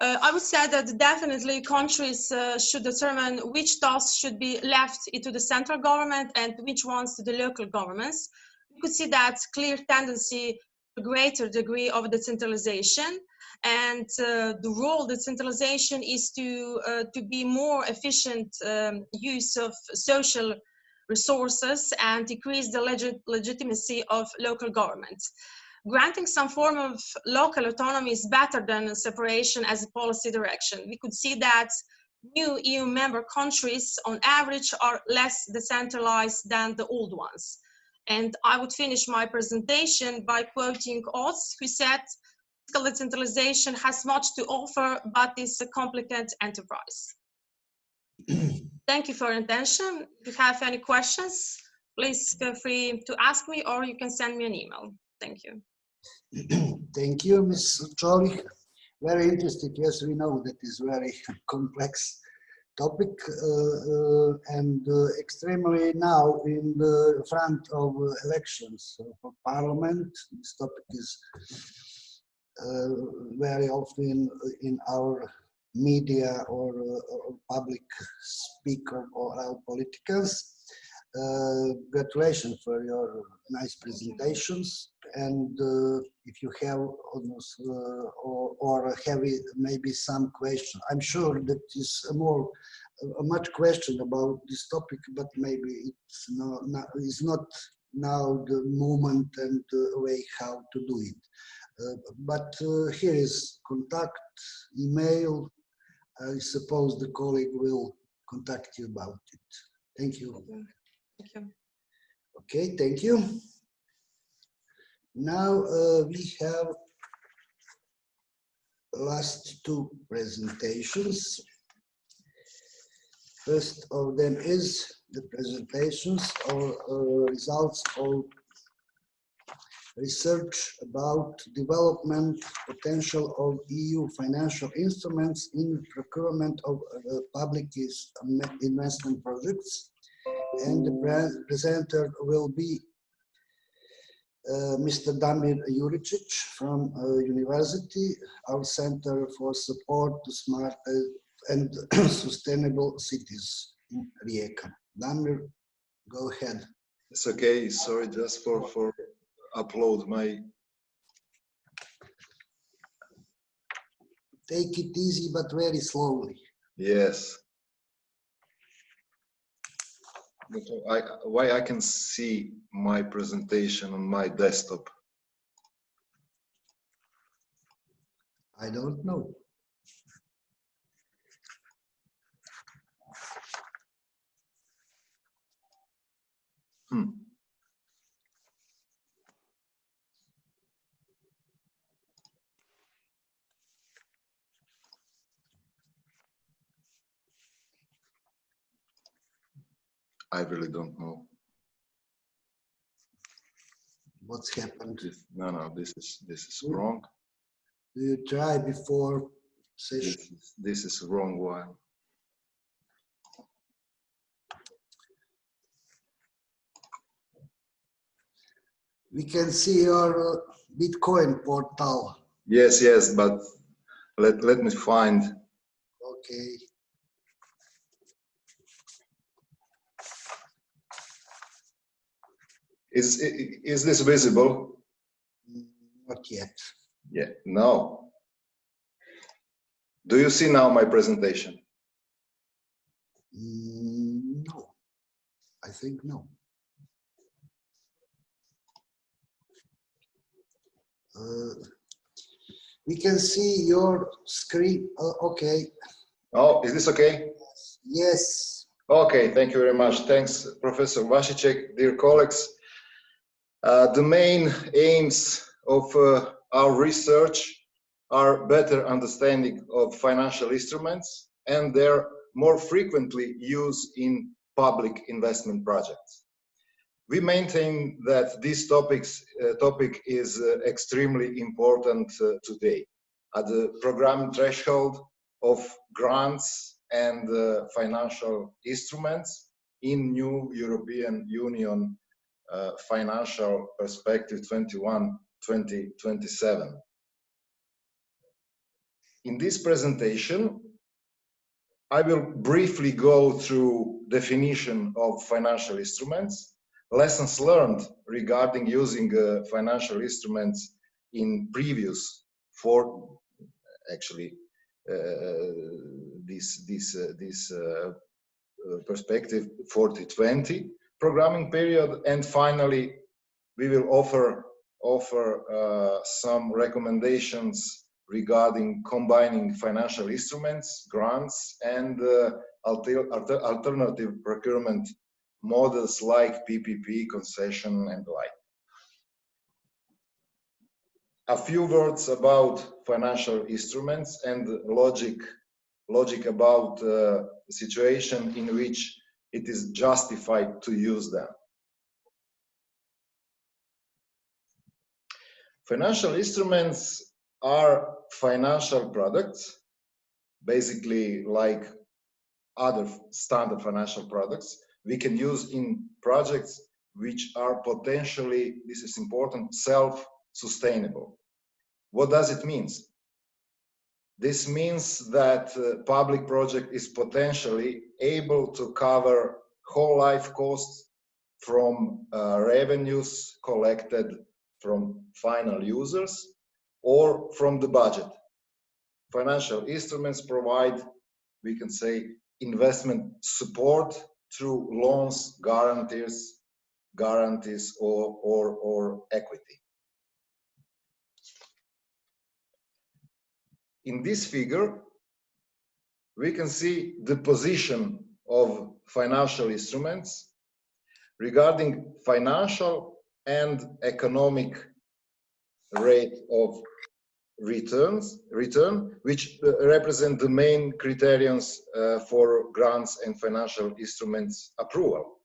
I would say that definitely countries should determine which tasks should be left to the central government and which ones to the local governments. We could see that clear tendency to greater degree of decentralization, and the role of decentralization is to be more efficient use of social resources and decrease the legitimacy of local governments. Granting some form of local autonomy is better than separation as a policy direction. We could see that new EU member countries on average are less decentralized than the old ones. And I would finish my presentation by quoting Oz, who said, "Fiscal decentralization has much to offer, but it's a complicated enterprise." Thank you for your attention. If you have any questions, please feel free to ask me, or you can send me an email. Thank you. Thank you, Ms. Čović. Very interesting. Yes, we know that is very complex topic and extremely now in the front of elections for Parliament. This topic is very often in our media or public speak or our politicals. Congratulations for your nice presentations, and if you have almost or have maybe some question, I'm sure that is much question about this topic, but maybe it's not now the moment and the way how to do it. But here is contact, email. I suppose the colleague will contact you about it. Thank you. Thank you. Okay, thank you. Now we have last two presentations. First of them is the presentations or results of research about development potential of EU financial instruments in procurement of public investment projects. And the presenter will be Mr. Damir Juricic from University, our Center for Support to Smart and Sustainable Cities in Rijeka. Damir, go ahead. It's okay. Sorry, just for upload my. Take it easy, but very slowly. Yes. But why I can see my presentation on my desktop? I don't know. I really don't know. What's happened? No, this is wrong. Do you try before session? This is wrong one. We can see your Bitcoin portal. Yes, but let me find. Okay. Is this visible? Not yet. Yeah, no. Do you see now my presentation? No, I think no. We can see your screen. Okay. Oh, is this okay? Yes. Okay, thank you very much. Thanks, Professor Vasicek, dear colleagues. The main aims of our research are better understanding of financial instruments and their more frequently use in public investment projects. We maintain that this topic is extremely important today. At the program threshold of grants and financial instruments in new European Union financial perspective 2021-2027. In this presentation, I will briefly go through definition of financial instruments, lessons learned regarding using financial instruments in previous this perspective 40-20 programming period, and finally we will offer some recommendations regarding combining financial instruments, grants, and alternative procurement models like PPP, concession, and the like. A few words about financial instruments and logic about the situation in which it is justified to use them. Financial instruments are financial products, basically like other standard financial products we can use in projects which are potentially, this is important, self-sustainable. What does it mean? This means that public project is potentially able to cover whole life costs from revenues collected from final users or from the budget. Financial instruments provide, we can say, investment support through loans, guarantees or equity. In this figure, we can see the position of financial instruments regarding financial and economic rate of return, which represent the main criterions for grants and financial instruments approval.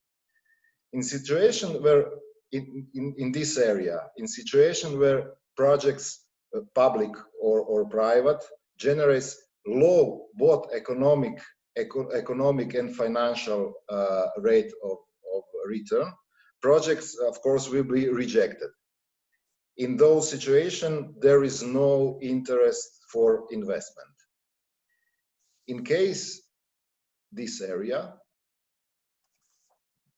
In situation where, in this area, in situation where projects, public or private, generates low both economic and financial rate of return, projects, of course, will be rejected. In those situations, there is no interest for investment. In case this area,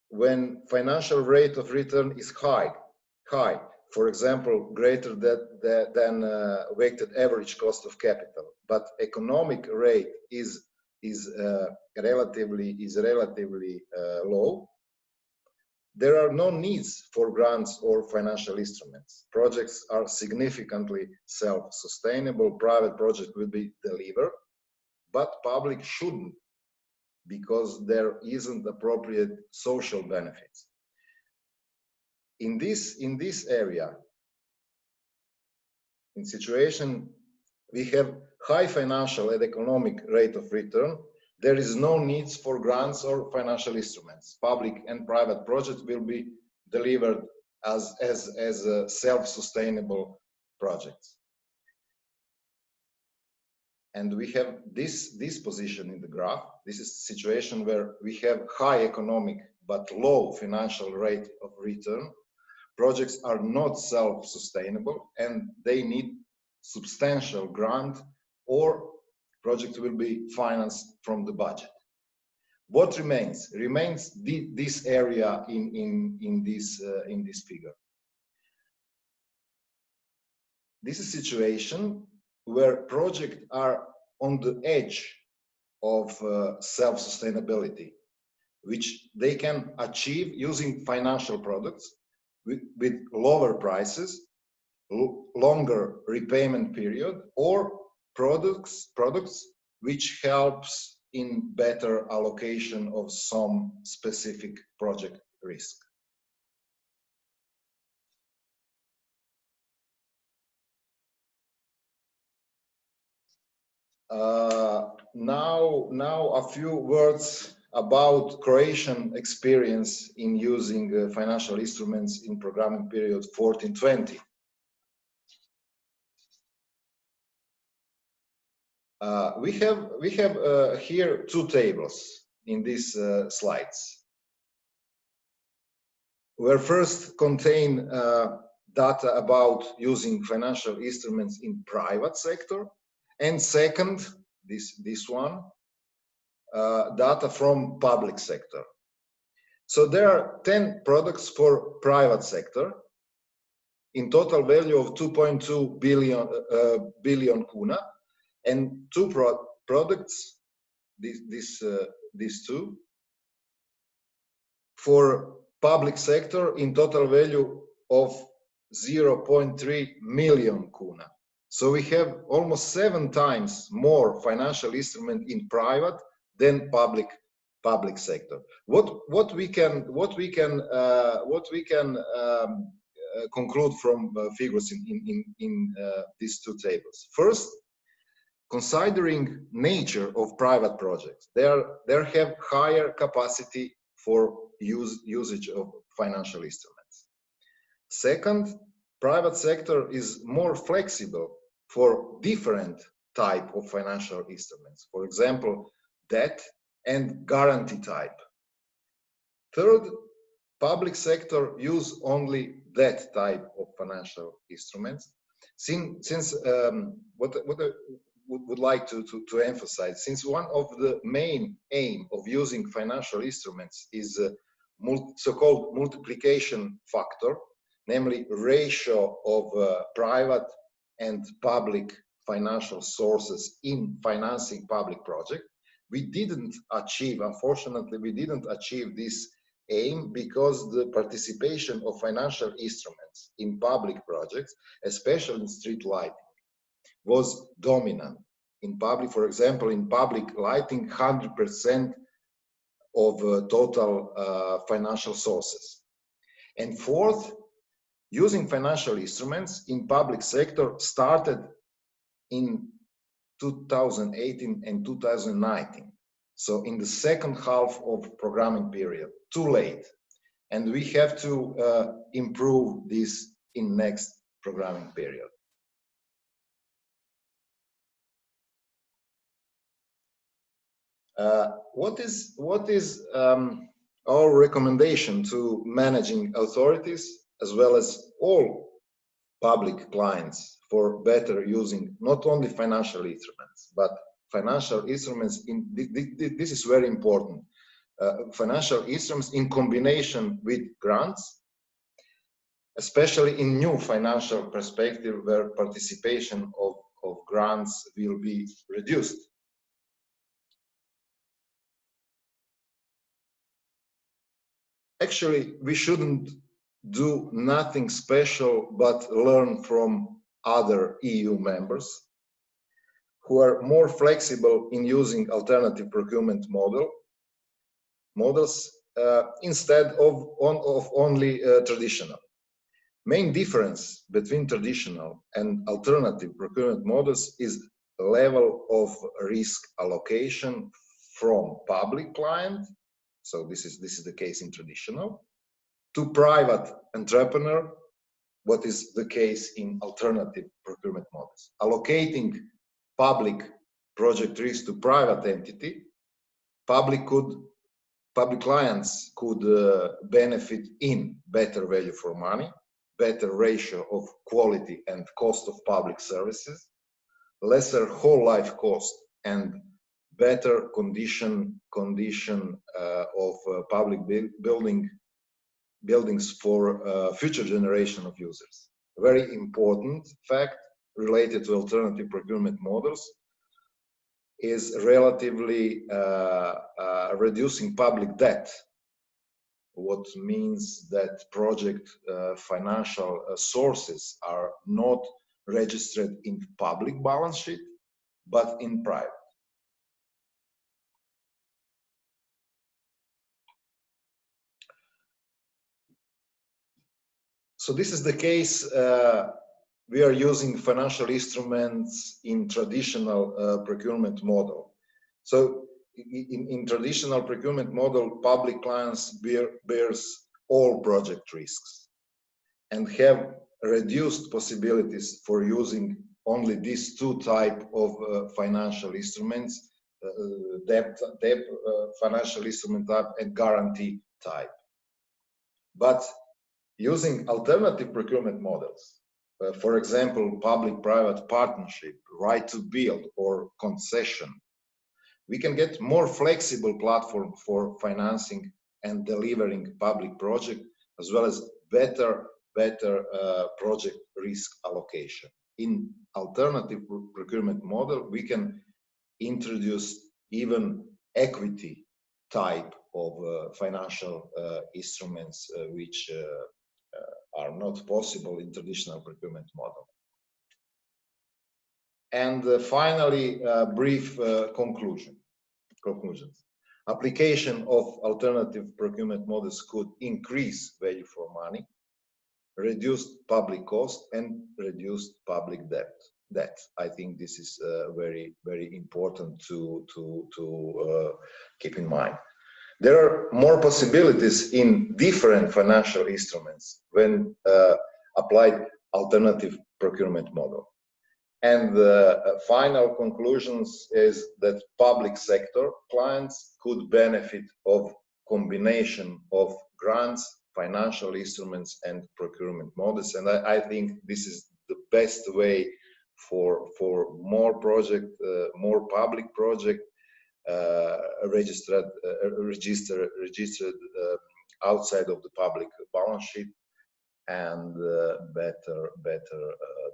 when financial rate of return is high, for example, greater than weighted average cost of capital, but economic rate is relatively low, there are no needs for grants or financial instruments. Projects are significantly self-sustainable. Private projects will be delivered, but public shouldn't, because there isn't appropriate social benefits. In this area, in situation we have high financial and economic rate of return, there is no needs for grants or financial instruments. Public and private projects will be delivered as self-sustainable projects. And we have this position in the graph. This is a situation where we have high economic but low financial rate of return. Projects are not self-sustainable and they need substantial grant, or project will be financed from the budget. What remains? Remains this area in this figure. This is a situation where projects are on the edge of self-sustainability, which they can achieve using financial products with lower prices, longer repayment period, or products which helps in better allocation of some specific project risk. Now a few words about Croatian experience in using financial instruments in programming period 14-20. We have here two tables in these slides, where first contain data about using financial instruments in private sector, and second, this one, data from public sector. So there are 10 products for private sector in total value of 2.2 billion kuna, and two products, these two, for public sector in total value of 0.3 million kuna. So we have almost 7 times more financial instrument in private than public sector. What we can conclude from figures in these two tables. First, considering nature of private projects, they have higher capacity for usage of financial instruments. Second, private sector is more flexible for different type of financial instruments. For example, debt and guarantee type. Third, public sector use only that type of financial instruments. Since what I would like to emphasize, since one of the main aim of using financial instruments is so-called multiplication factor, namely ratio of private and public financial sources in financing public project, we didn't achieve, unfortunately, we didn't achieve this aim because the participation of financial instruments in public projects, especially in street lighting, was dominant. in public, for example, in public lighting, 100% of total financial sources. And fourth, using financial instruments in public sector started in 2018 and 2019. So in the second half of programming period, too late. And we have to improve this in next programming period. What is our recommendation to managing authorities as well as all public clients for better using not only financial instruments, but financial instruments in this is very important. Financial instruments in combination with grants, especially in new financial perspective where participation of grants will be reduced. Actually, we shouldn't do nothing special but learn from other EU members who are more flexible in using alternative procurement models instead of only traditional. Main difference between traditional and alternative procurement models is level of risk allocation from public client, so this is the case in traditional, to private entrepreneur, what is the case in alternative procurement models. Allocating public project risk to private entity, public clients could benefit in better value for money, better ratio of quality and cost of public services, lesser whole life cost, and better condition of public buildings for future generation of users. A very important fact related to alternative procurement models is relatively reducing public debt, what means that project financial sources are not registered in public balance sheet, but in private. So this is the case. We are using financial instruments in traditional procurement model. So in traditional procurement model, public clients bears all project risks and have reduced possibilities for using only these two type of financial instruments, debt financial instrument type and guarantee type. But using alternative procurement models, for example, public-private partnership, right to build, or concession, we can get more flexible platform for financing and delivering public project, as well as better project risk allocation. In alternative procurement model, we can introduce even equity type of financial instruments which are not possible in traditional procurement model. And finally, brief conclusions. Application of alternative procurement models could increase value for money, reduce public cost, and reduce public debt. I think this is very important to keep in mind. There are more possibilities in different financial instruments when applied alternative procurement model. And the final conclusions is that public sector clients could benefit of combination of grants, financial instruments, and procurement models. And I think this is the best way for more project, more public project registered outside of the public balance sheet, and better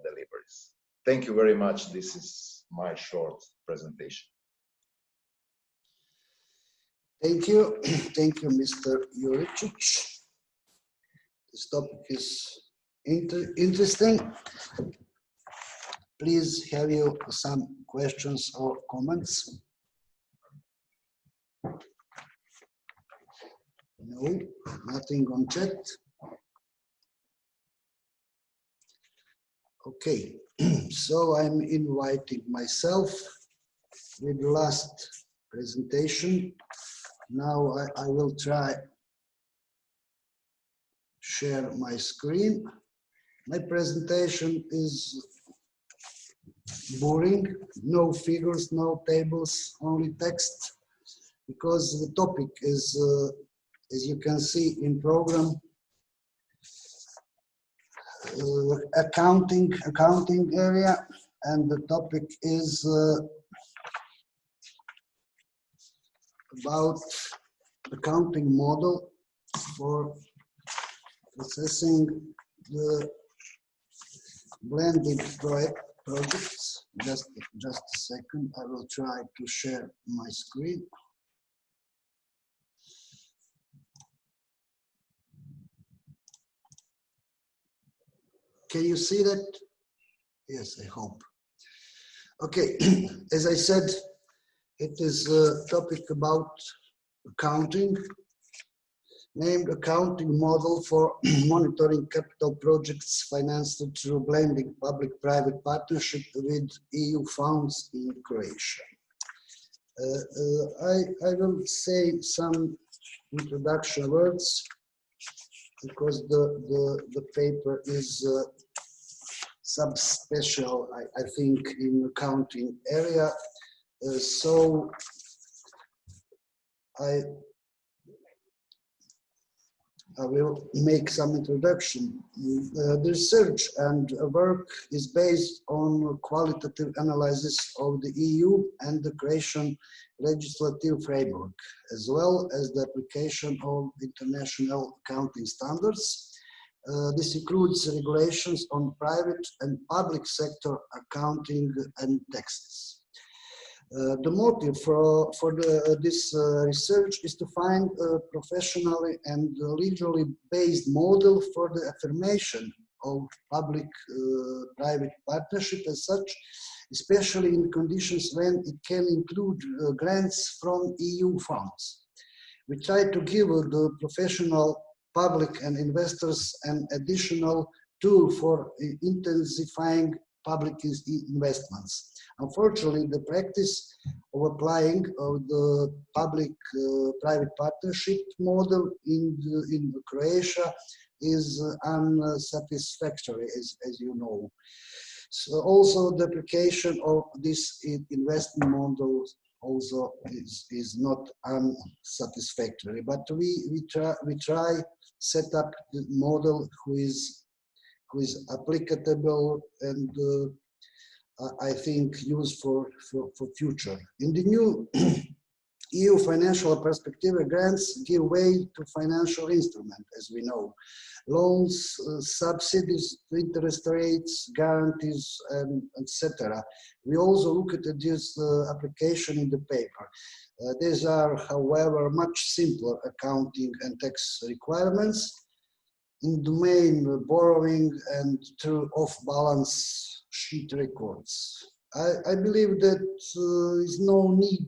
deliveries. Thank you very much. This is my short presentation. Thank you. Thank you, Mr. Juricic. This topic is interesting. please have you some questions or comments? No, nothing on chat. Okay, so I'm inviting myself with the last presentation. Now I will try share my screen. My presentation is boring, no figures, no tables, only text, because the topic is, as you can see in program, accounting area, and the topic is about accounting model for assessing the blended projects. Just a second, I will try to share my screen. Can you see that? Yes, I hope. Okay, as I said, it is a topic about accounting, named accounting model for monitoring capital projects financed through blending public-private partnership with EU funds in Croatia. I will say some introduction words because the paper is subspecial, I think, in accounting area. So I will make some introduction. The research and work is based on qualitative analysis of the EU and the Croatian legislative framework, as well as the application of international accounting standards. This includes regulations on private and public sector accounting and taxes. The motive for this research is to find a professionally and legally based model for the affirmation of public-private partnership as such, especially in conditions when it can include grants from EU funds. We try to give the professional, public and investors an additional tool for intensifying public investments. Unfortunately, the practice of applying of the public-private partnership model in Croatia is unsatisfactory, as you know. So also the application of this investment model also is not unsatisfactory. But we try set up the model who is applicable and I think used for future. In the new EU financial perspective, grants give way to financial instrument, as we know. Loans, subsidies, interest rates, guarantees, and etc. We also look at this application in the paper. These are, however, much simpler accounting and tax requirements in the main borrowing and through off-balance sheet records. I believe that there is no need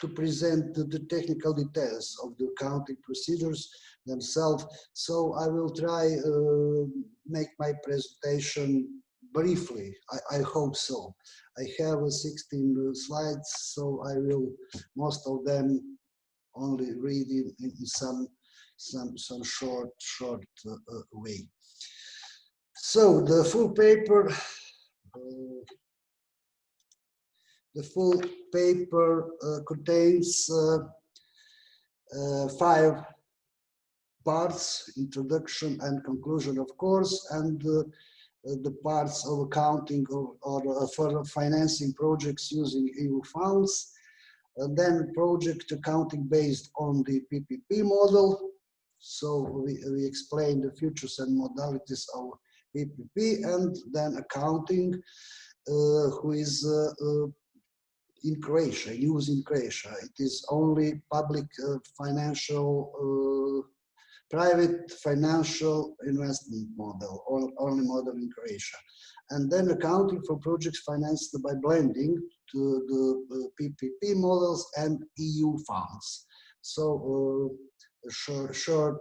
to present the technical details of the accounting procedures themselves, so I will try make my presentation briefly. I hope so. I have 16 slides, so I will most of them only read in some short way. So the full paper. The full paper contains 5 parts: introduction and conclusion, of course, and the parts of accounting or for financing projects using EU funds. Then project accounting based on the PPP model. So we explain the features and modalities of PPP, and then accounting, who is in Croatia, used in Croatia. It is only public financial private financial investment model, only model in Croatia. And then accounting for projects financed by blending to the PPP models and EU funds. So a short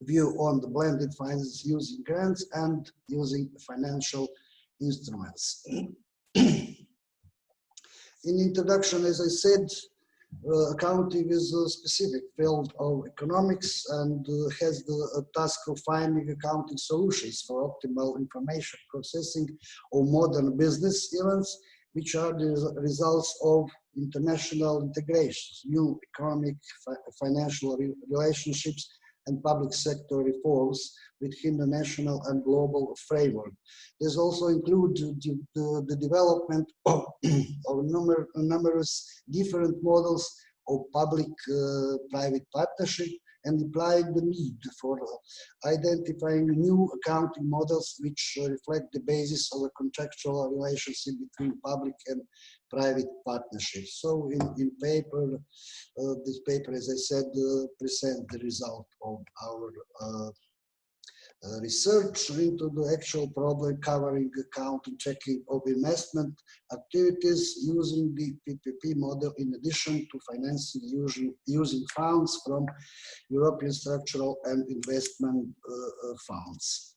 view on the blended finance using grants and using financial instruments. In introduction, as I said, accounting is a specific field of economics and has the task of finding accounting solutions for optimal information processing of modern business events, which are the results of international integrations, new economic, financial relationships, and public sector reforms within the national and global framework. This also includes the development of numerous different models of public-private partnership and implying the need for identifying new accounting models which reflect the basis of a contractual relationship between public and private partnerships. So in paper, this paper, as I said, present the result of our research into the actual problem covering accounting checking of investment activities using the PPP model in addition to financing using funds from European structural and investment funds.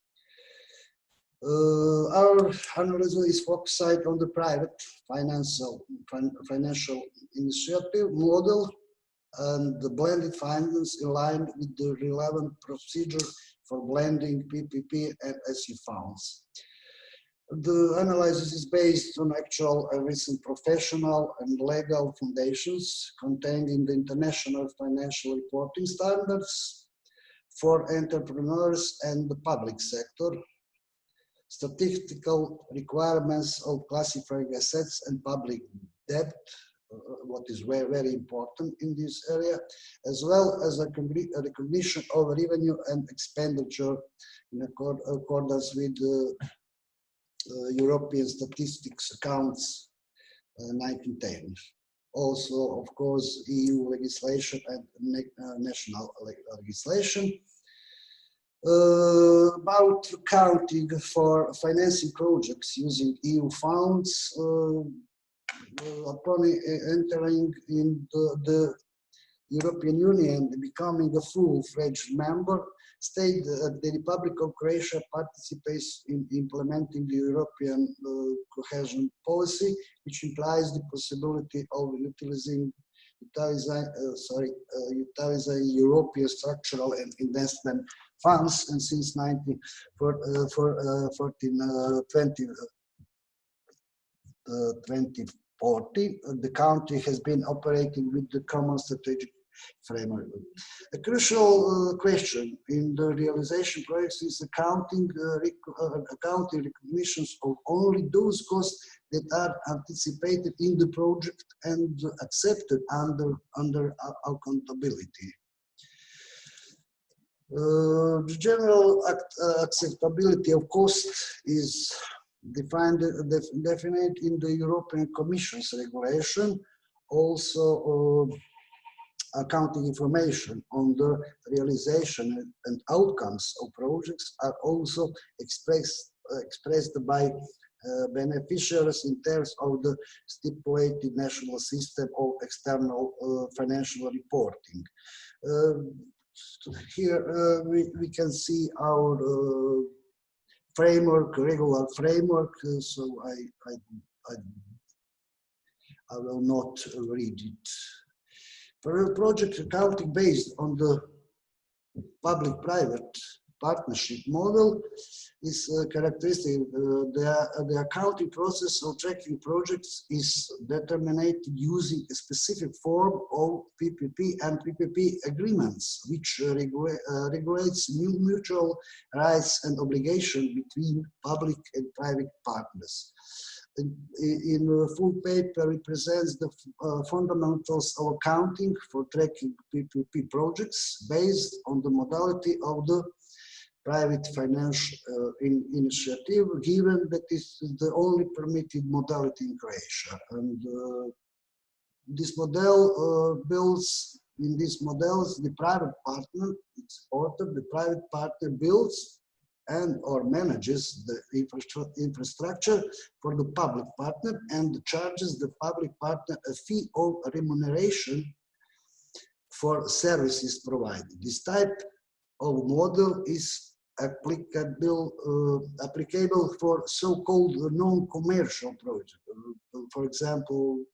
Our analysis is focused on the private financial initiative model and the blended finance in line with the relevant procedure for blending PPP and SE funds. The analysis is based on actual and recent professional and legal foundations contained in the International Financial Reporting Standards for entrepreneurs and the public sector, statistical requirements of classifying assets and public debt, what is very, very important in this area, as well as a recognition of revenue and expenditure in accordance with the European Statistics Accounts 1910. Also, of course, EU legislation and national legislation. About accounting for financing projects using EU funds, upon entering in the European Union, becoming a full-fledged member state, the Republic of Croatia participates in implementing the European cohesion policy, which implies the possibility of utilizing European structural and investment funds, and since 2040, the country has been operating with the common strategic framework. A crucial question in the realization projects is accounting recognitions of only those costs that are anticipated in the project and accepted under accountability. The general acceptability of cost is defined in the European Commission's regulation. Also, accounting information on the realization and outcomes of projects are also expressed by beneficiaries in terms of the stipulated national system of external financial reporting. Here we can see our framework, regular framework, so I will not read it. For a project accounting based on the public-private partnership model is characteristic. The accounting process of tracking projects is determined using a specific form of PPP and PPP agreements, which regulates mutual rights and obligations between public and private partners. In a full paper represents the fundamentals of accounting for tracking PPP projects based on the modality of the private financial initiative, given that this is the only permitted modality in Croatia. And this model builds in these models, the private partner, it's important, the private partner builds and or manages the infrastructure for the public partner and charges the public partner a fee of remuneration for services provided. This type of model is applicable for so-called non-commercial projects. For example,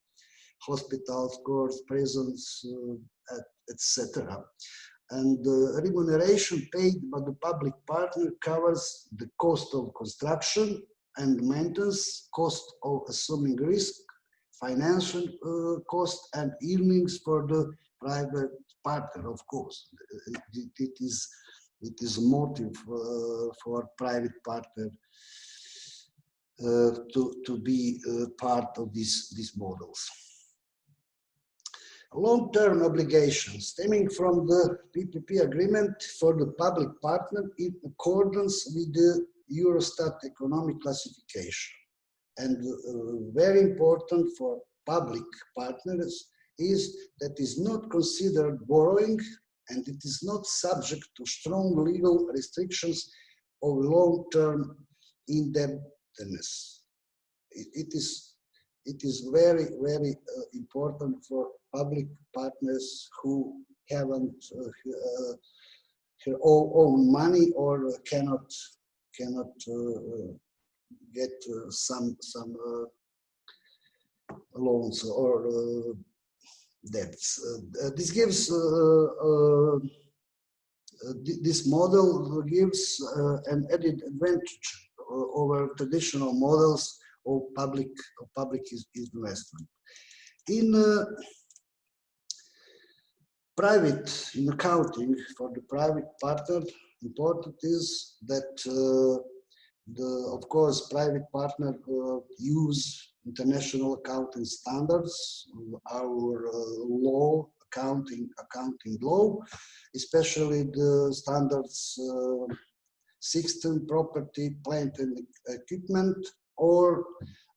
hospitals, courts, prisons, etc. And the remuneration paid by the public partner covers the cost of construction and maintenance, cost of assuming risk, financial cost, and earnings for the private partner, of course. It is a motive for private partner to be part of these models. Long-term obligations stemming from the PPP agreement for the public partner in accordance with the Eurostat economic classification. And very important for public partners is that is not considered borrowing and it is not subject to strong legal restrictions of long-term indebtedness. It is very, very important for public partners who haven't own money or cannot get some loans or debts. This gives this model gives an added advantage over traditional models of public investment. In in accounting for the private partner, important is that of course private partner use international accounting standards, our law, accounting law, especially the standards 16 property, plant and equipment, or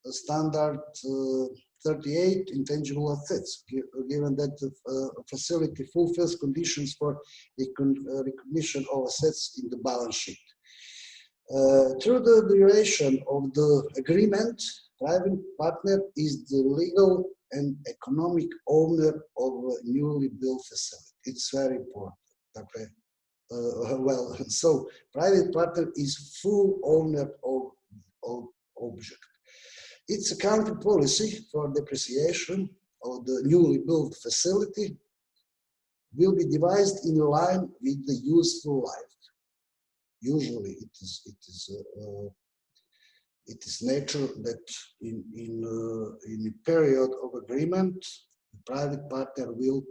standard 38 intangible assets, given that the facility fulfills conditions for recognition of assets in the balance sheet. Through the duration of the agreement, private partner is the legal and economic owner of a newly built facility. It's very important. Okay. Well, so private partner is full owner of object. Its accounting policy for depreciation of the newly built facility will be devised in line with the useful life. Usually, it is nature that in a period of agreement, the private partner will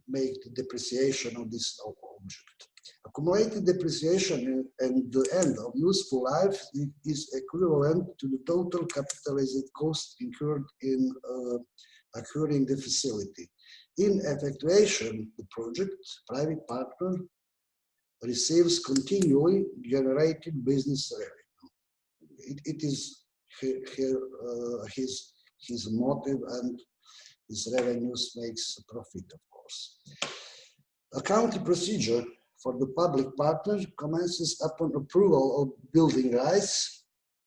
make the depreciation of this object. Accumulated depreciation and the end of useful life is equivalent to the total capitalized cost incurred in acquiring the facility. In effectuation, the project, private partner receives continually generated business revenue. It is his motive, and his revenues makes a profit, of course. Accounting procedure for the public partner commences upon approval of building rights,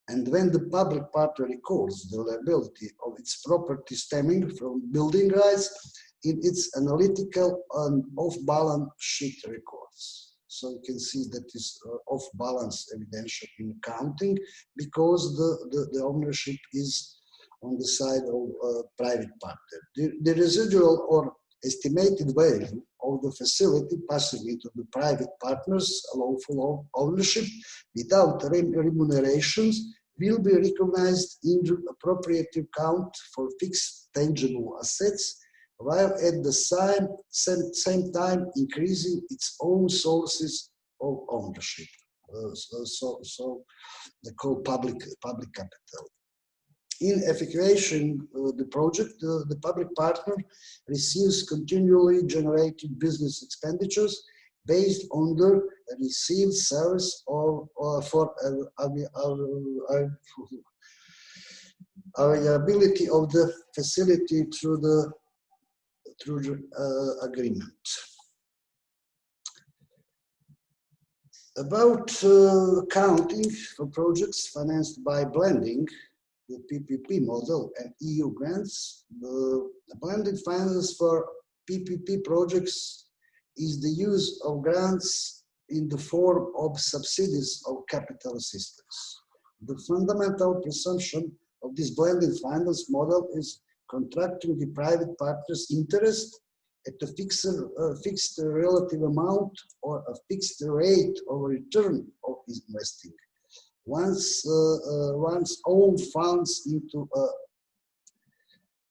and when the public partner records the liability of its property stemming from building rights in its analytical and off-balance sheet records. So you can see that is off-balance evidential in accounting, because the ownership is on the side of private partner. The residual or estimated value of the facility passing into the private partner's lawful ownership without remunerations will be recognized in the appropriate account for fixed tangible assets, while at the same time increasing its own sources of ownership. So they call public capital. In effectuation the project, the public partner receives continually generated business expenditures based on the received service for availability of the facility through through agreement. About accounting for projects financed by blending, the PPP model and EU grants, the blended finance for PPP projects is the use of grants in the form of subsidies of capital assistance. The fundamental presumption of this blended finance model is contracting the private partner's interest at a fixed relative amount or a fixed rate of return of his investing. Once one's own funds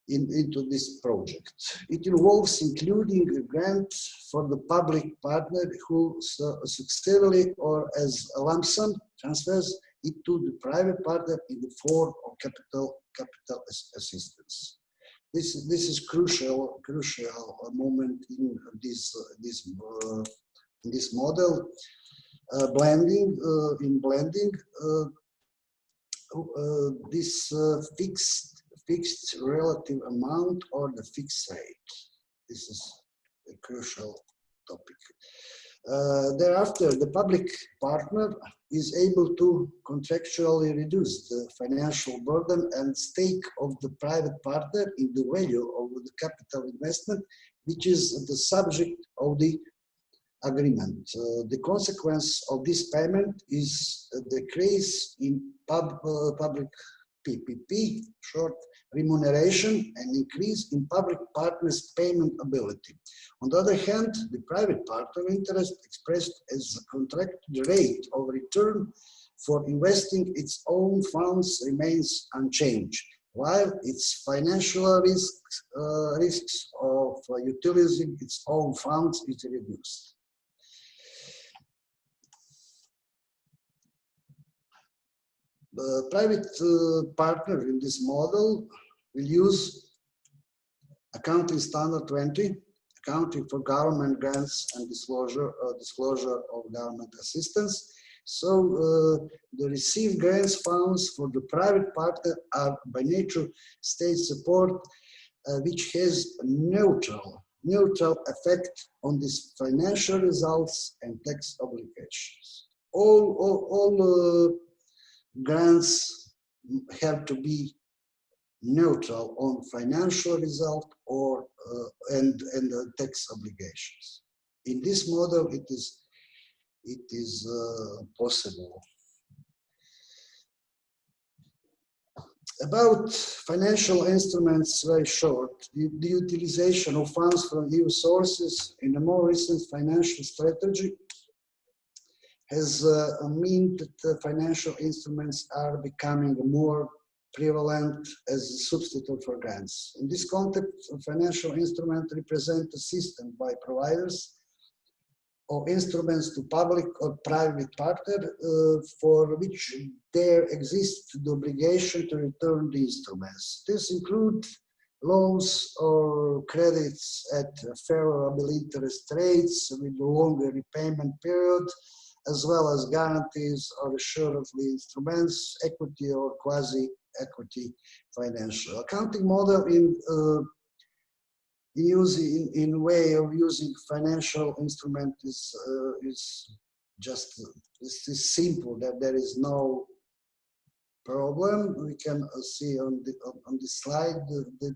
into this project. It involves including a grant for the public partner who successively or as a lump sum transfers it to the private partner in the form of capital assistance. This is crucial moment in this model. Blending, this fixed relative amount or the fixed rate. This is a crucial topic. Thereafter, the public partner is able to contractually reduce the financial burden and stake of the private partner in the value of the capital investment, which is the subject of the agreement. The consequence of this payment is a decrease in public PPP, short remuneration, and increase in public partners' payment ability. On the other hand, the private partner interest expressed as a contracted rate of return for investing its own funds remains unchanged, while its financial risks of utilizing its own funds is reduced. The private partner in this model will use accounting standard 20, accounting for government grants and disclosure of government assistance. So the received grants funds for the private partner are by nature state support, which has a neutral effect on these financial results and tax obligations. All grants have to be neutral on financial result or and tax obligations. In this model, it is possible. About financial instruments, very short. The utilization of funds from EU sources in a more recent financial strategy has meant that financial instruments are becoming more prevalent as a substitute for grants. In this context, a financial instrument represents a system by providers of instruments to public or private partner for which there exists the obligation to return the instruments. This includes loans or credits at favorable interest rates with a longer repayment period, as well as guarantees or assuredly instruments, equity or quasi-equity financial. Accounting model in way of using financial instrument is just is simple, that there is no problem. We can see on the slide the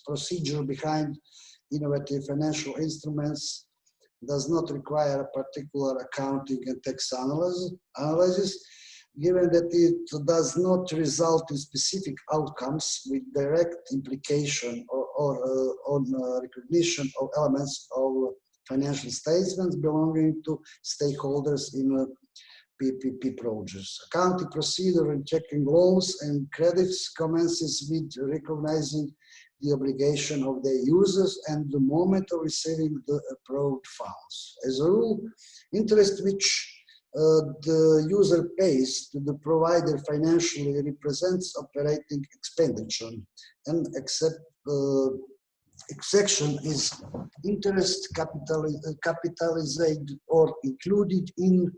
procedure behind innovative financial instruments does not require a particular accounting and tax analysis, given that it does not result in specific outcomes with direct implication or on recognition of elements of financial statements belonging to stakeholders in PPP projects. Accounting procedure in checking loans and credits commences with recognizing the obligation of the users and the moment of receiving the approved funds. As a rule, interest which the user pays to the provider financially represents operating expenditure, and exception is interest capitalized or included in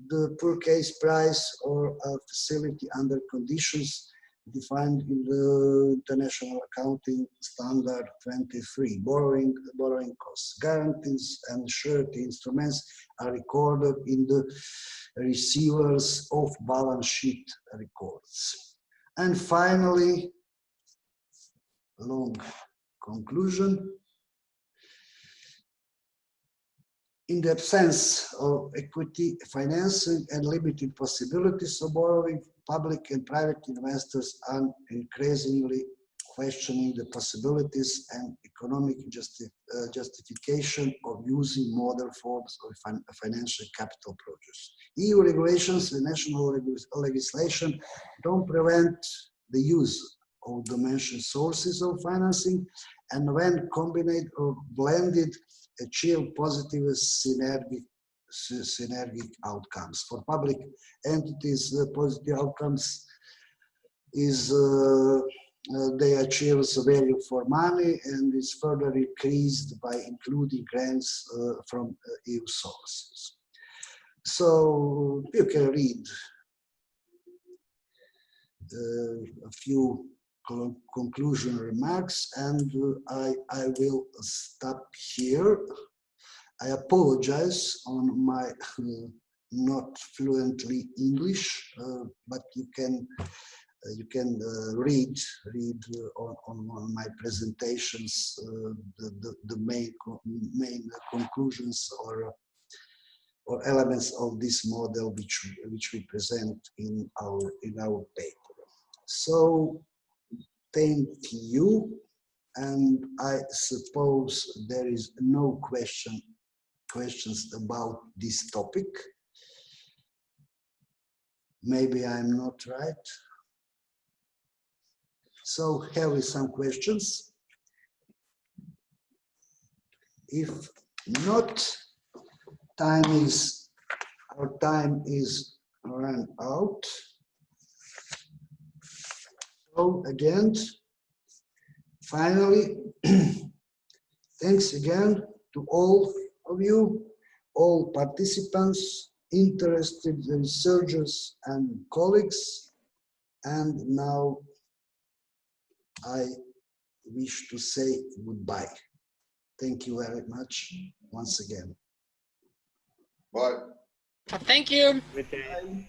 the purchase price or a facility under conditions defined in the International Accounting Standard 23. Borrowing costs, guarantees, and surety instruments are recorded in the receivers of balance sheet records. And finally, long conclusion. In the absence of equity financing and limited possibilities of borrowing, public and private investors are increasingly questioning the possibilities and economic justification of using modern forms of financial capital produce. EU regulations and national legislation don't prevent the use of the mentioned sources of financing, and when combined or blended, achieve positive synergic outcomes. For public entities, the positive outcomes is they achieve value for money and is further increased by including grants from EU sources. So you can read a few conclusion remarks, and I will stop here. I apologize on my not fluently English, but you can read on my presentations the main conclusions or elements of this model which we present in our paper. So thank you, and I suppose there is no questions about this topic. Maybe I'm not right. So have we some questions? If not, our time is run out. So again, finally, thanks again to all of you, all participants, interested researchers and colleagues. And now I wish to say goodbye. Thank you very much once again. Bye. Thank you. Bye.